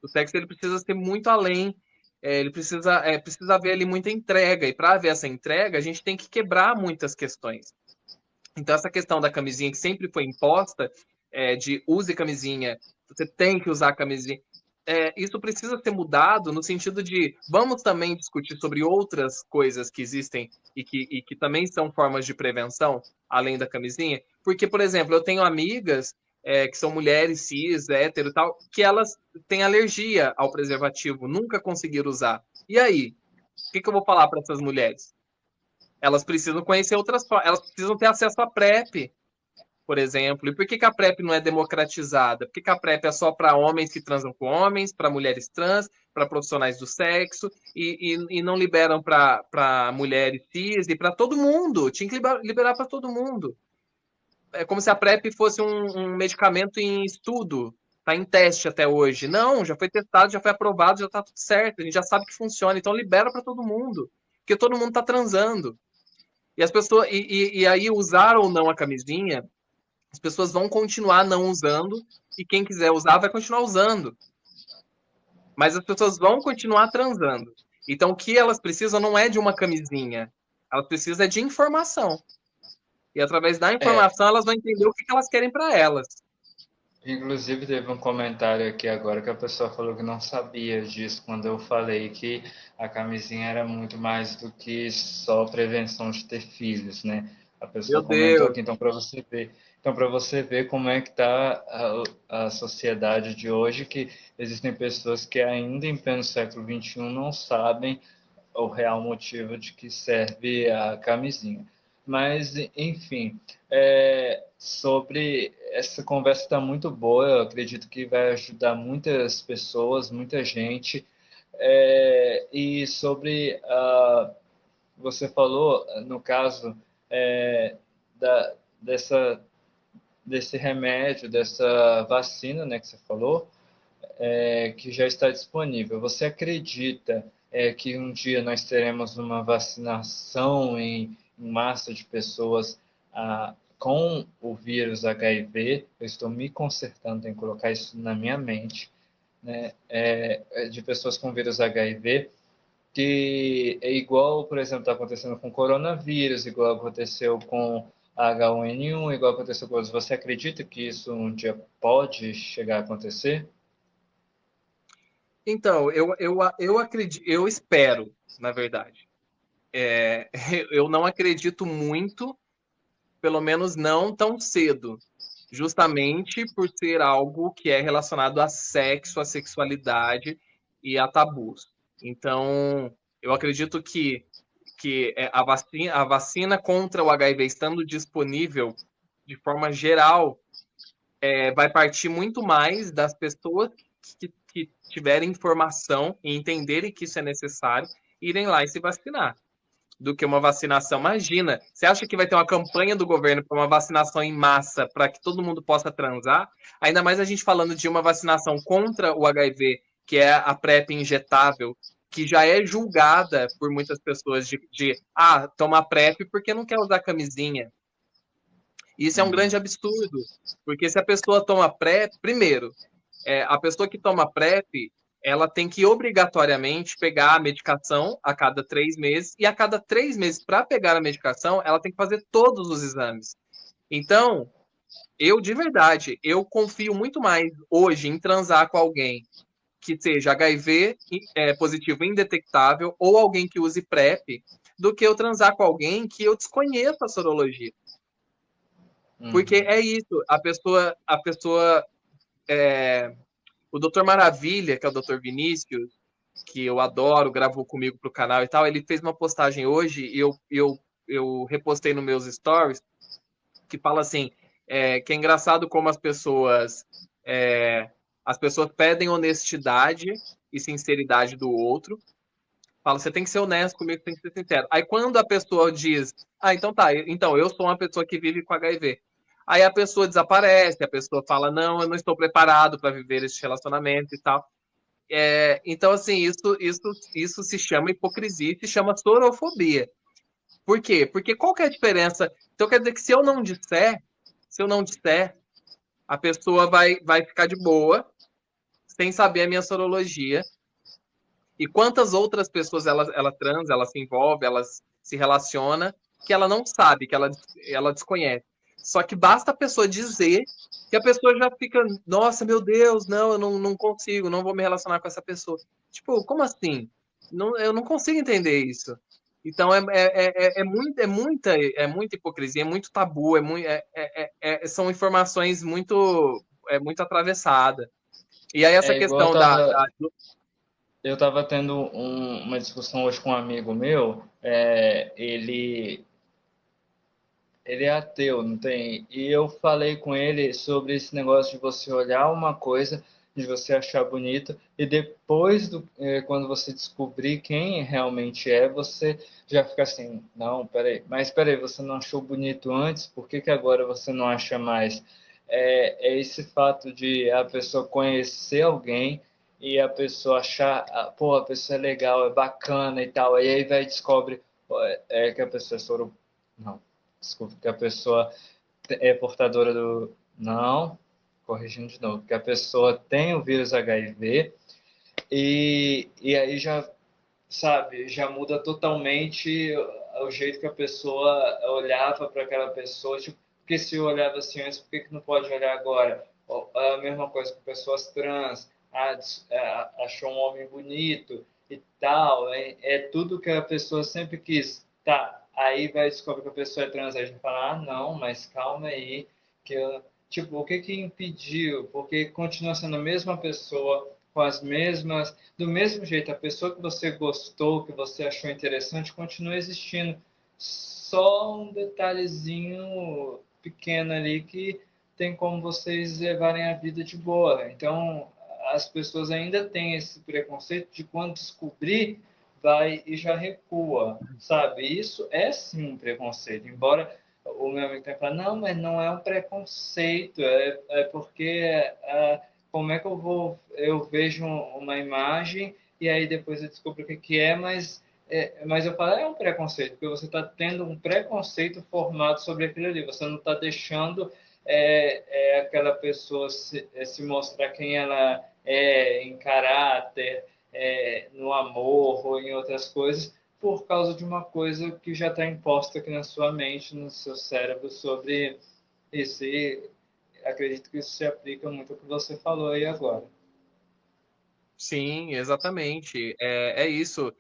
Speaker 1: O sexo ele precisa ser muito além. Ele precisa haver ali muita entrega. E para haver essa entrega, a gente tem que quebrar muitas questões. Então, essa questão da camisinha que sempre foi imposta, de use camisinha, você tem que usar camisinha. isso precisa ser mudado no sentido de vamos também discutir sobre outras coisas que existem e que também são formas de prevenção, além da camisinha. Porque, por exemplo, eu tenho amigas que são mulheres cis, hétero e tal, que elas têm alergia ao preservativo, nunca conseguiram usar. E aí? O que eu vou falar para essas mulheres? Elas precisam conhecer outras formas, elas precisam ter acesso à PrEP, por exemplo. E por que a PrEP não é democratizada? Por que a PrEP é só para homens que transam com homens, para mulheres trans, para profissionais do sexo, e não liberam para mulheres cis e para todo mundo? Tinha que liberar para todo mundo. É como se a PrEP fosse um medicamento em estudo, está em teste até hoje. Não, já foi testado, já foi aprovado, já está tudo certo, a gente já sabe que funciona, então libera para todo mundo, porque todo mundo está transando. E as pessoas, e aí usar ou não a camisinha, as pessoas vão continuar não usando e quem quiser usar vai continuar usando. Mas as pessoas vão continuar transando. Então o que elas precisam não é de uma camisinha, elas precisam de informação. E através da
Speaker 2: É,
Speaker 1: informação elas vão entender o que elas querem para elas.
Speaker 2: inclusive teve um comentário aqui agora que a pessoa falou que não sabia disso quando eu falei que a camisinha era muito mais do que só prevenção de ter filhos, né? A
Speaker 1: Meu
Speaker 2: pessoa comentou
Speaker 1: Deus,
Speaker 2: aqui, então para você ver como é que está a sociedade de hoje, que existem pessoas que ainda em pleno século XXI não sabem o real motivo de que serve a camisinha. Mas, enfim, sobre essa conversa está muito boa, eu acredito que vai ajudar muitas pessoas, muita gente. E sobre, você falou, no caso, dessa, desse remédio, dessa vacina, né, que você falou, que já está disponível. Você acredita que um dia nós teremos uma vacinação em massa de pessoas com o vírus HIV? Eu estou me consertando em colocar isso na minha mente, né? De pessoas com vírus HIV, que é igual, por exemplo, está acontecendo com coronavírus, igual aconteceu com H1N1, igual aconteceu com outros. Você acredita que isso um dia pode chegar a acontecer?
Speaker 1: então, eu acredito, eu espero, na verdade. É, eu não acredito muito, pelo menos não tão cedo, justamente por ser algo que é relacionado a sexo, a sexualidade e a tabus. Então, eu acredito que a vacina contra o HIV estando disponível de forma geral, vai partir muito mais das pessoas que tiverem informação e entenderem que isso é necessário, irem lá e se vacinar do que uma vacinação. Imagina, você acha que vai ter uma campanha do governo para uma vacinação em massa para que todo mundo possa transar? Ainda mais a gente falando de uma vacinação contra o HIV, que é a PrEP injetável, que já é julgada por muitas pessoas de tomar PrEP porque não quer usar camisinha. Isso é um grande
Speaker 2: Uhum.
Speaker 1: absurdo, porque se a pessoa toma PrEP, primeiro, a pessoa que toma PrEP, ela tem que obrigatoriamente pegar a medicação a cada 3 meses, e a cada 3 meses, para pegar a medicação, ela tem que fazer todos os exames. Então, eu, de verdade, eu confio muito mais hoje em transar com alguém que seja HIV positivo indetectável ou alguém que use PrEP, do que eu transar com alguém que eu desconheço a sorologia. Porque
Speaker 2: Uhum.
Speaker 1: é isso, a pessoa o Doutor Maravilha, que é o Doutor Vinícius, que eu adoro, gravou comigo pro canal e tal, ele fez uma postagem hoje e eu repostei nos meus stories, que fala assim, que é engraçado como as pessoas pedem honestidade e sinceridade do outro. Fala, você tem que ser honesto comigo, tem que ser sincero. Aí quando a pessoa diz, então tá, então eu sou uma pessoa que vive com HIV. Aí a pessoa desaparece, a pessoa fala, não, eu não estou preparado para viver esse relacionamento e tal. Então, assim, isso se chama hipocrisia e se chama sorofobia. Por quê? Porque qual que é a diferença? Então quer dizer que se eu não disser, a pessoa vai ficar de boa, sem saber a minha sorologia. E quantas outras pessoas ela transa, ela se envolve, ela se relaciona, que ela não sabe, que ela desconhece. Só que basta a pessoa dizer que a pessoa já fica, nossa, meu Deus, não, eu não consigo, não vou me relacionar com essa pessoa. Tipo, como assim? Não, eu não consigo entender isso. Então é muita hipocrisia, é muito tabu, são informações muito atravessadas. E aí essa
Speaker 2: É igual
Speaker 1: questão
Speaker 2: eu tava tendo uma discussão hoje com um amigo meu, ele é ateu, não tem? E eu falei com ele sobre esse negócio de você olhar uma coisa, de você achar bonito, e depois, quando você descobrir quem realmente é, você já fica assim, não, peraí, mas peraí, você não achou bonito antes, por que que agora você não acha mais? É esse fato de a pessoa conhecer alguém e a pessoa achar, pô, a pessoa é legal, é bacana e tal, e aí vai e descobre que a pessoa é soro... Não, desculpa, que a pessoa é portadora do. Não, corrigindo de novo, que a pessoa tem o vírus HIV e aí já, sabe, já muda totalmente o jeito que a pessoa olhava para aquela pessoa. Tipo, porque se eu olhava assim antes, por que, que não pode olhar agora? A mesma coisa com pessoas trans. Achou um homem bonito e tal. É tudo que a pessoa sempre quis. Tá, aí vai descobrir que a pessoa é trans. Aí a gente fala, não, mas calma aí. Que eu... Tipo, o que que impediu? Porque continua sendo a mesma pessoa, com as mesmas do mesmo jeito, a pessoa que você gostou, que você achou interessante, continua existindo. Só um detalhezinho pequeno ali que tem como vocês levarem a vida de boa. Então, as pessoas ainda têm esse preconceito de quando descobrir, vai e já recua, sabe? Isso é sim um preconceito, embora o meu amigo tenha falado, não, mas não é um preconceito, é porque como é que eu vejo uma imagem e aí depois eu descubro o que que é, mas eu falo, é um preconceito, porque você está tendo um preconceito formado sobre aquilo ali, você não está deixando aquela pessoa se mostrar quem ela é em caráter, no amor ou em outras coisas, por causa de uma coisa que já está imposta aqui na sua mente, no seu cérebro, sobre isso. E acredito que isso se aplica muito ao que você falou aí agora.
Speaker 1: Sim, exatamente. É isso.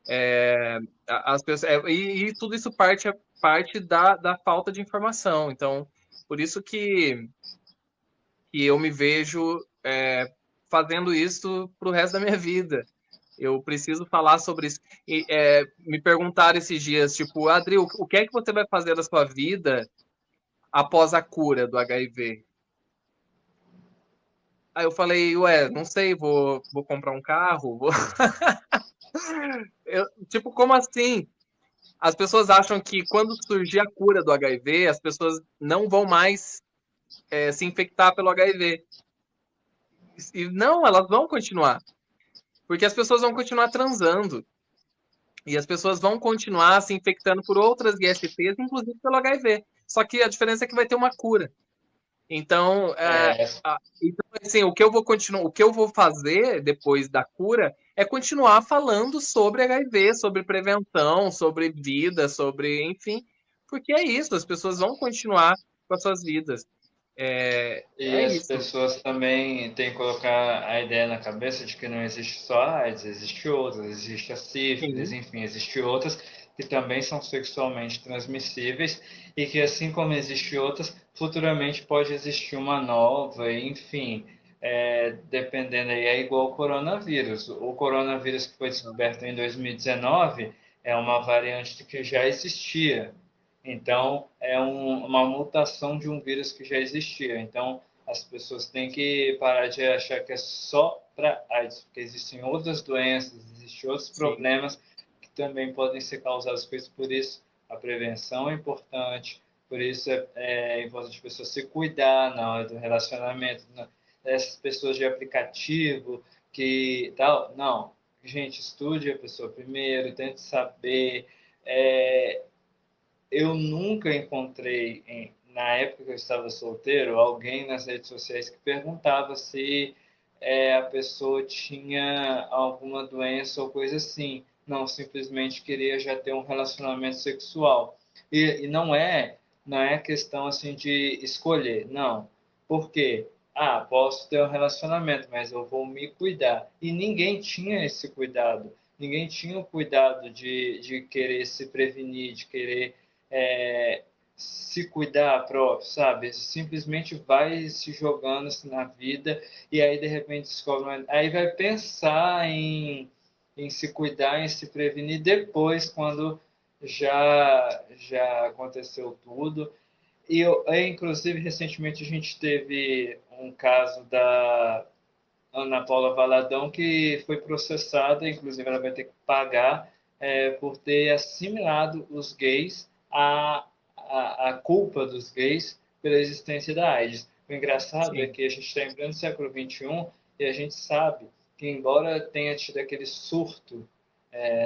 Speaker 1: É, as pessoas, e tudo isso parte da falta de informação. Então, por isso que eu me vejo fazendo isso para o resto da minha vida. Eu preciso falar sobre isso. Me perguntaram esses dias, tipo, Adri, o que é que você vai fazer da sua vida após a cura do HIV? Aí eu falei, ué, não sei, vou comprar um carro? Tipo, como assim? As pessoas acham que quando surgir a cura do HIV, as pessoas não vão mais se infectar pelo HIV. E não, elas vão continuar. Porque as pessoas vão continuar transando. E as pessoas vão continuar se infectando por outras ISTs, inclusive pelo HIV. Só que a diferença é que vai ter uma cura. Então,
Speaker 2: É,
Speaker 1: assim, o que eu vou fazer depois da cura é continuar falando sobre HIV, sobre prevenção, sobre vida, sobre, enfim, porque é isso, as pessoas vão continuar com as suas vidas.
Speaker 2: e
Speaker 1: É
Speaker 2: as
Speaker 1: isso.
Speaker 2: pessoas também têm que colocar a ideia na cabeça de que não existe só a AIDS, existe outras, existe a sífilis,
Speaker 1: Sim,
Speaker 2: enfim, existe outras que também são sexualmente transmissíveis e que, assim como existe outras, futuramente pode existir uma nova, enfim, dependendo aí, é igual ao coronavírus. O coronavírus que foi descoberto em 2019 é uma variante que já existia. Então, é uma mutação de um vírus que já existia. Então, as pessoas têm que parar de achar que é só para AIDS, porque existem outras doenças, existem outros
Speaker 1: sim,
Speaker 2: problemas que também podem ser causados por isso. Por isso, a prevenção é importante, por isso é importante as pessoas se cuidar na hora do relacionamento. Essas pessoas de aplicativo que tal, não. Gente, estude a pessoa primeiro, tente saber. É, eu nunca encontrei, na época que eu estava solteiro, alguém nas redes sociais que perguntava se a pessoa tinha alguma doença ou coisa assim. Não, simplesmente queria já ter um relacionamento sexual. E não é. não é questão assim de escolher, não. Por quê? Ah, posso ter um relacionamento, mas eu vou me cuidar. E ninguém tinha esse cuidado. Ninguém tinha o cuidado de querer se prevenir, de querer é, se cuidar próprio, sabe? Simplesmente vai se jogando assim, na vida e aí de repente descobre. Aí vai pensar em se cuidar, em se prevenir depois, quando já aconteceu tudo. E inclusive, recentemente a gente teve um caso da Ana Paula Valadão que foi processada, inclusive ela vai ter que pagar por ter assimilado os gays a culpa dos gays pela existência da AIDS. O engraçado é
Speaker 1: Sim.
Speaker 2: que a gente está em pleno século XXI e a gente sabe que, embora tenha tido aquele surto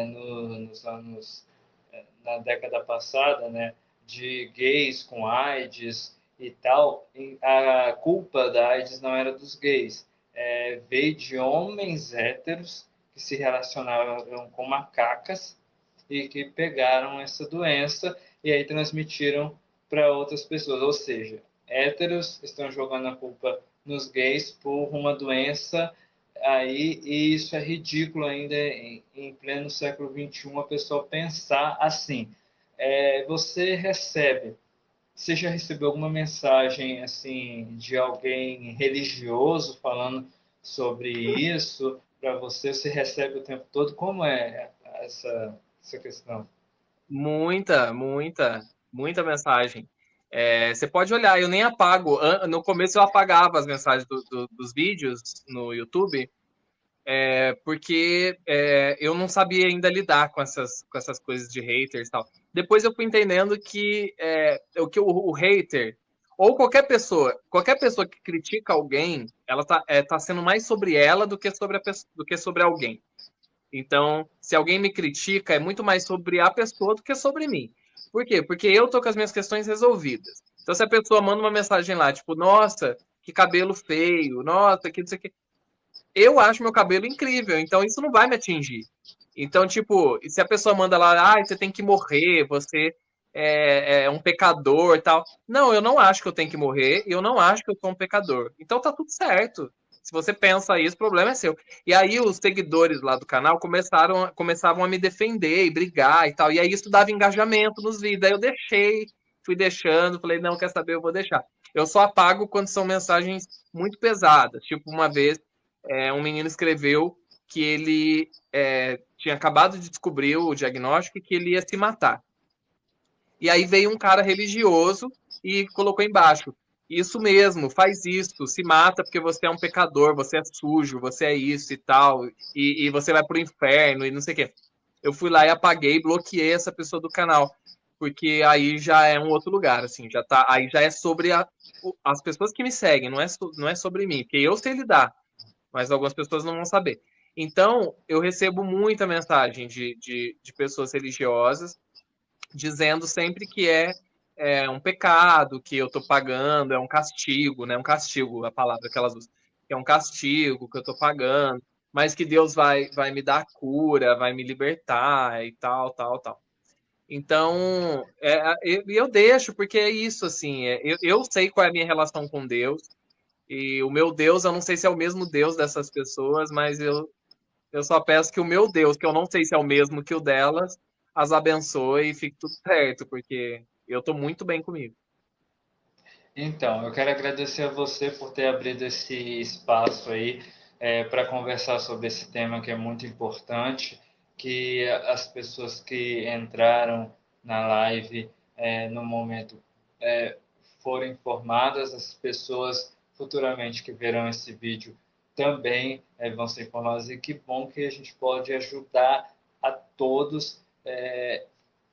Speaker 2: nos anos, na década passada, né, de gays com AIDS e tal, a culpa da AIDS não era dos gays, veio de homens héteros que se relacionavam com macacas e que pegaram essa doença e aí transmitiram para outras pessoas. Ou seja, héteros estão jogando a culpa nos gays por uma doença aí, e isso é ridículo ainda em pleno século XXI, a pessoa pensar assim. Você recebe, você já recebeu alguma mensagem assim de alguém religioso falando sobre isso para você? Você recebe o tempo todo? Como é essa questão?
Speaker 1: Muita mensagem. Você pode olhar, eu nem apago. No começo eu apagava as mensagens dos vídeos no YouTube, porque eu não sabia ainda lidar com essas coisas de haters e tal. Depois eu fui entendendo que o hater, ou qualquer pessoa que critica alguém, ela tá sendo mais sobre ela do que sobre do que sobre alguém. Então, se alguém me critica, é muito mais sobre a pessoa do que sobre mim. Por quê? Porque eu tô com as minhas questões resolvidas. Então, se a pessoa manda uma mensagem lá, tipo, nossa, que cabelo feio, nossa, que não sei o quê. Eu acho meu cabelo incrível, então isso não vai me atingir. Então, tipo, se a pessoa manda lá, ah, você tem que morrer, você é um pecador e tal. Não, eu não acho que eu tenho que morrer, e eu não acho que eu sou um pecador. Então tá tudo certo. Se você pensa isso, o problema é seu. E aí os seguidores lá do canal começavam a me defender e brigar e tal. E aí isso dava engajamento nos vídeos. Aí eu deixei, fui deixando, falei, não, quer saber, eu vou deixar. Eu só apago quando são mensagens muito pesadas. Tipo, uma vez um menino escreveu que ele tinha acabado de descobrir o diagnóstico e que ele ia se matar. E aí veio um cara religioso e colocou embaixo: isso mesmo, faz isso, se mata porque você é um pecador, você é sujo, você é isso e tal, e você vai pro inferno e não sei o quê. Eu fui lá e apaguei, bloqueei essa pessoa do canal, porque aí já é um outro lugar, assim, já tá, aí já é sobre as pessoas que me seguem, não é sobre mim, porque eu sei lidar, mas algumas pessoas não vão saber. Então, eu recebo muita mensagem de pessoas religiosas dizendo sempre que é um pecado, que eu estou pagando, é um castigo, né? Um castigo, a palavra que elas usam. Que é um castigo que eu estou pagando, mas que Deus vai me dar cura, vai me libertar e tal, tal, tal. Então, eu deixo, porque é isso, assim, eu sei qual é a minha relação com Deus, e o meu Deus, eu não sei se é o mesmo Deus dessas pessoas, mas eu só peço que o meu Deus, que eu não sei se é o mesmo que o delas, as abençoe e fique tudo certo, porque eu tô muito bem comigo.
Speaker 2: Então, eu quero agradecer a você por ter abrido esse espaço aí para conversar sobre esse tema que é muito importante, que as pessoas que entraram na live no momento é, foram informadas, as pessoas futuramente que verão esse vídeo também vão ser informadas, e que bom que a gente pode ajudar a todos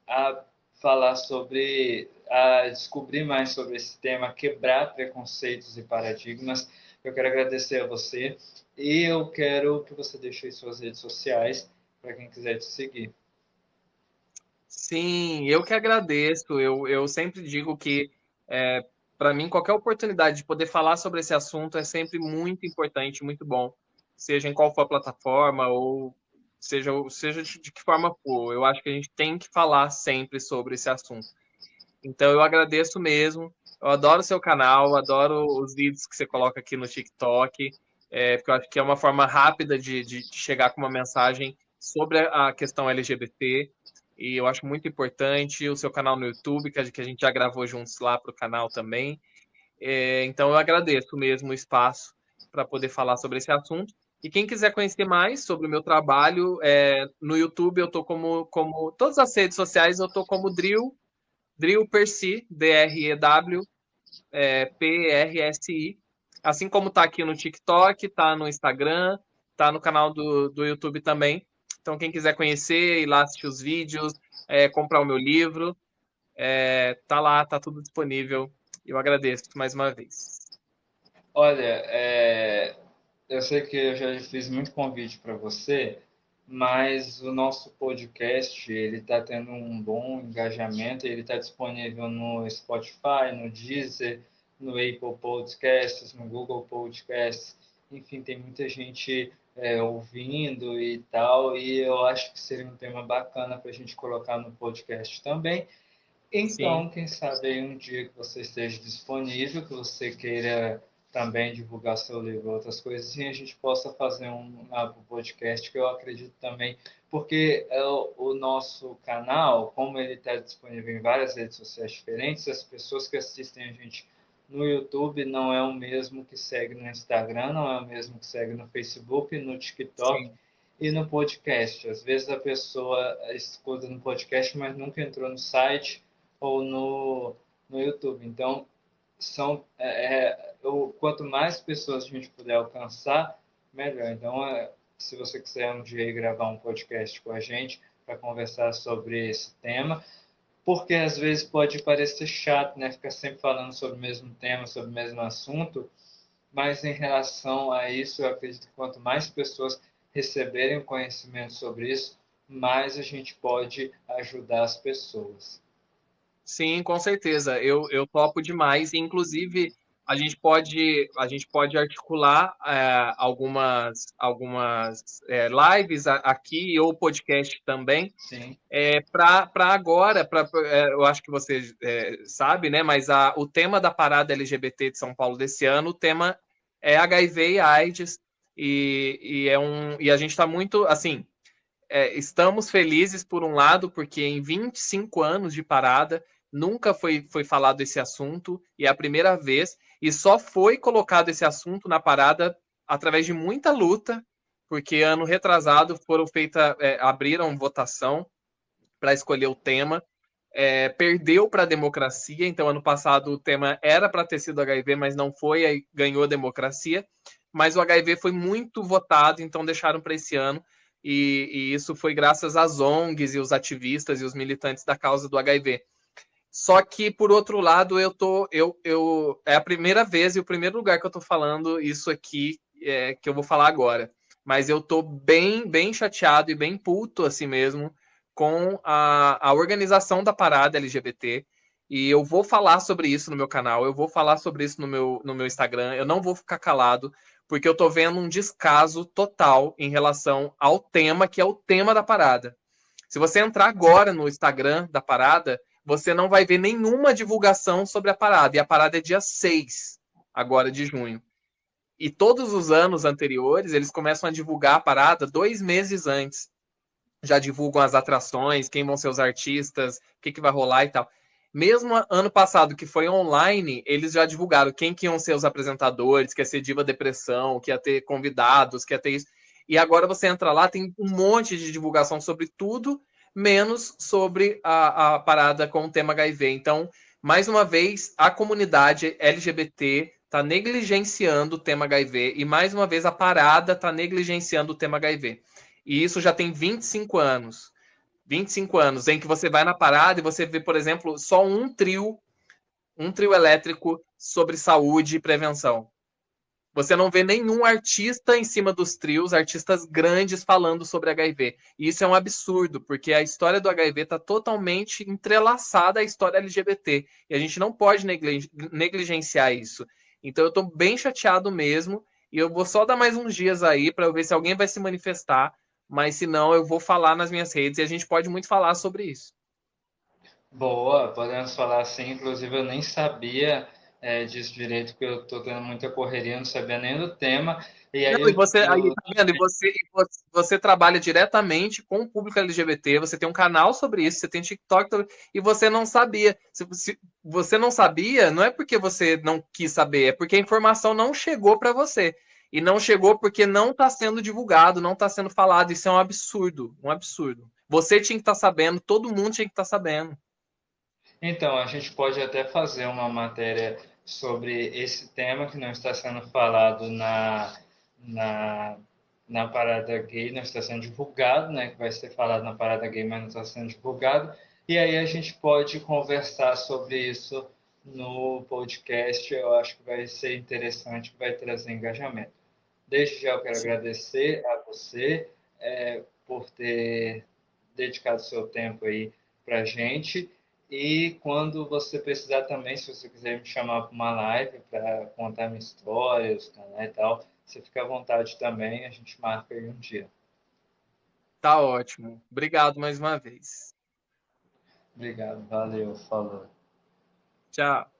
Speaker 2: a falar sobre, a descobrir mais sobre esse tema, quebrar preconceitos e paradigmas. Eu quero agradecer a você e eu quero que você deixe aí suas redes sociais para quem quiser te seguir.
Speaker 1: Sim, eu que agradeço. Eu sempre digo que, para mim, qualquer oportunidade de poder falar sobre esse assunto é sempre muito importante, muito bom, seja em qual for a plataforma ou seja de que forma for. Eu acho que a gente tem que falar sempre sobre esse assunto. Então eu agradeço mesmo. Eu adoro o seu canal, adoro os vídeos que você coloca aqui no TikTok, porque eu acho que é uma forma rápida de chegar com uma mensagem sobre a questão LGBT. E eu acho muito importante o seu canal no YouTube, que a gente já gravou juntos lá para o canal também. Então eu agradeço mesmo o espaço para poder falar sobre esse assunto. E quem quiser conhecer mais sobre o meu trabalho, no YouTube eu tô como todas as redes sociais eu tô como Drew Percy, Drew Prsi, assim como tá aqui no TikTok, tá no Instagram, tá no canal do YouTube também. Então quem quiser conhecer, ir lá assistir os vídeos, comprar o meu livro, tá lá, tá tudo disponível. Eu agradeço mais uma vez.
Speaker 2: Olha, eu sei que eu já fiz muito convite para você, mas o nosso podcast ele está tendo um bom engajamento. Ele está disponível no Spotify, no Deezer, no Apple Podcasts, no Google Podcasts. Enfim, tem muita gente ouvindo e tal. E eu acho que seria um tema bacana para a gente colocar no podcast também.
Speaker 1: Sim.
Speaker 2: Então, quem sabe aí um dia que você esteja disponível, que você queira também divulgar seu livro, outras coisas, e a gente possa fazer um podcast que eu acredito também, porque o nosso canal, como ele está disponível em várias redes sociais diferentes, as pessoas que assistem a gente no YouTube não é o mesmo que segue no Instagram, não é o mesmo que segue no Facebook, no TikTok
Speaker 1: Sim.
Speaker 2: e no podcast. Às vezes a pessoa escuta no podcast, mas nunca entrou no site ou no YouTube. Então, quanto mais pessoas a gente puder alcançar, melhor. Então, se você quiser um dia gravar um podcast com a gente para conversar sobre esse tema, porque às vezes pode parecer chato, né? Ficar sempre falando sobre o mesmo tema, sobre o mesmo assunto, mas em relação a isso, eu acredito que quanto mais pessoas receberem o conhecimento sobre isso, mais a gente pode ajudar as pessoas.
Speaker 1: Sim, com certeza. Eu topo demais. Inclusive, a gente pode articular algumas lives aqui ou podcast também.
Speaker 2: Sim,
Speaker 1: Para agora, eu acho que você sabe, né? Mas o tema da parada LGBT de São Paulo desse ano, o tema é HIV e AIDS. E a gente está muito assim. Estamos felizes, por um lado, porque em 25 anos de parada nunca foi falado esse assunto, e é a primeira vez, e só foi colocado esse assunto na parada através de muita luta, porque ano retrasado abriram votação para escolher o tema, perdeu para a democracia, então ano passado o tema era para ter sido HIV, mas não foi, aí ganhou a democracia, mas o HIV foi muito votado, então deixaram para esse ano, e isso foi graças às ONGs e os ativistas e os militantes da causa do HIV. Só que, por outro lado, é a primeira vez e o primeiro lugar que eu tô falando isso aqui, que eu vou falar agora. Mas eu tô bem, bem chateado e bem puto assim mesmo com a organização da parada LGBT. E eu vou falar sobre isso no meu canal, eu vou falar sobre isso no meu Instagram. Eu não vou ficar calado, porque eu tô vendo um descaso total em relação ao tema, que é o tema da parada. Se você entrar agora no Instagram da parada, você não vai ver nenhuma divulgação sobre a parada. E a parada é dia 6, agora de junho. E todos os anos anteriores, eles começam a divulgar a parada 2 meses antes. Já divulgam as atrações, quem vão ser os artistas, o que vai rolar e tal. Mesmo ano passado, que foi online, eles já divulgaram quem que iam ser os apresentadores, que ia ser Diva Depressão, que ia ter convidados, que ia ter isso. E agora você entra lá, tem um monte de divulgação sobre tudo, menos sobre a parada com o tema HIV. Então, mais uma vez, a comunidade LGBT está negligenciando o tema HIV e, mais uma vez, a parada está negligenciando o tema HIV. E isso já tem 25 anos. 25 anos, em que você vai na parada e você vê, por exemplo, só um trio elétrico sobre saúde e prevenção. Você não vê nenhum artista em cima dos trios, artistas grandes falando sobre HIV. E isso é um absurdo, porque a história do HIV está totalmente entrelaçada à história LGBT. E a gente não pode negligenciar isso. Então eu estou bem chateado mesmo. E eu vou só dar mais uns dias aí para eu ver se alguém vai se manifestar. Mas se não, eu vou falar nas minhas redes e a gente pode muito falar sobre isso.
Speaker 2: Boa, podemos falar assim. Inclusive, eu nem sabia disso direito, porque eu estou tendo muita correria, não sabia nem do tema. E
Speaker 1: Não,
Speaker 2: aí
Speaker 1: e você, aí,
Speaker 2: eu
Speaker 1: tá vendo? Você trabalha diretamente com o público LGBT, você tem um canal sobre isso, você tem TikTok, e você não sabia. Se você não sabia, não é porque você não quis saber, é porque a informação não chegou para você. E não chegou porque não está sendo divulgado, não está sendo falado. Isso é um absurdo, um absurdo. Você tinha que estar sabendo, todo mundo tinha que estar sabendo.
Speaker 2: Então, a gente pode até fazer uma matéria sobre esse tema que não está sendo falado na, na parada gay, não está sendo divulgado, né? Que vai ser falado na parada gay, mas não está sendo divulgado. E aí a gente pode conversar sobre isso no podcast. Eu acho que vai ser interessante, vai trazer engajamento. Desde já eu quero
Speaker 1: Sim.
Speaker 2: agradecer a você por ter dedicado seu tempo aí para a gente. E quando você precisar também, se você quiser me chamar para uma live para contar minha história, né, e tal, você fica à vontade também, a gente marca aí um dia.
Speaker 1: Tá ótimo. Obrigado mais uma vez.
Speaker 2: Obrigado, valeu, falou.
Speaker 1: Tchau.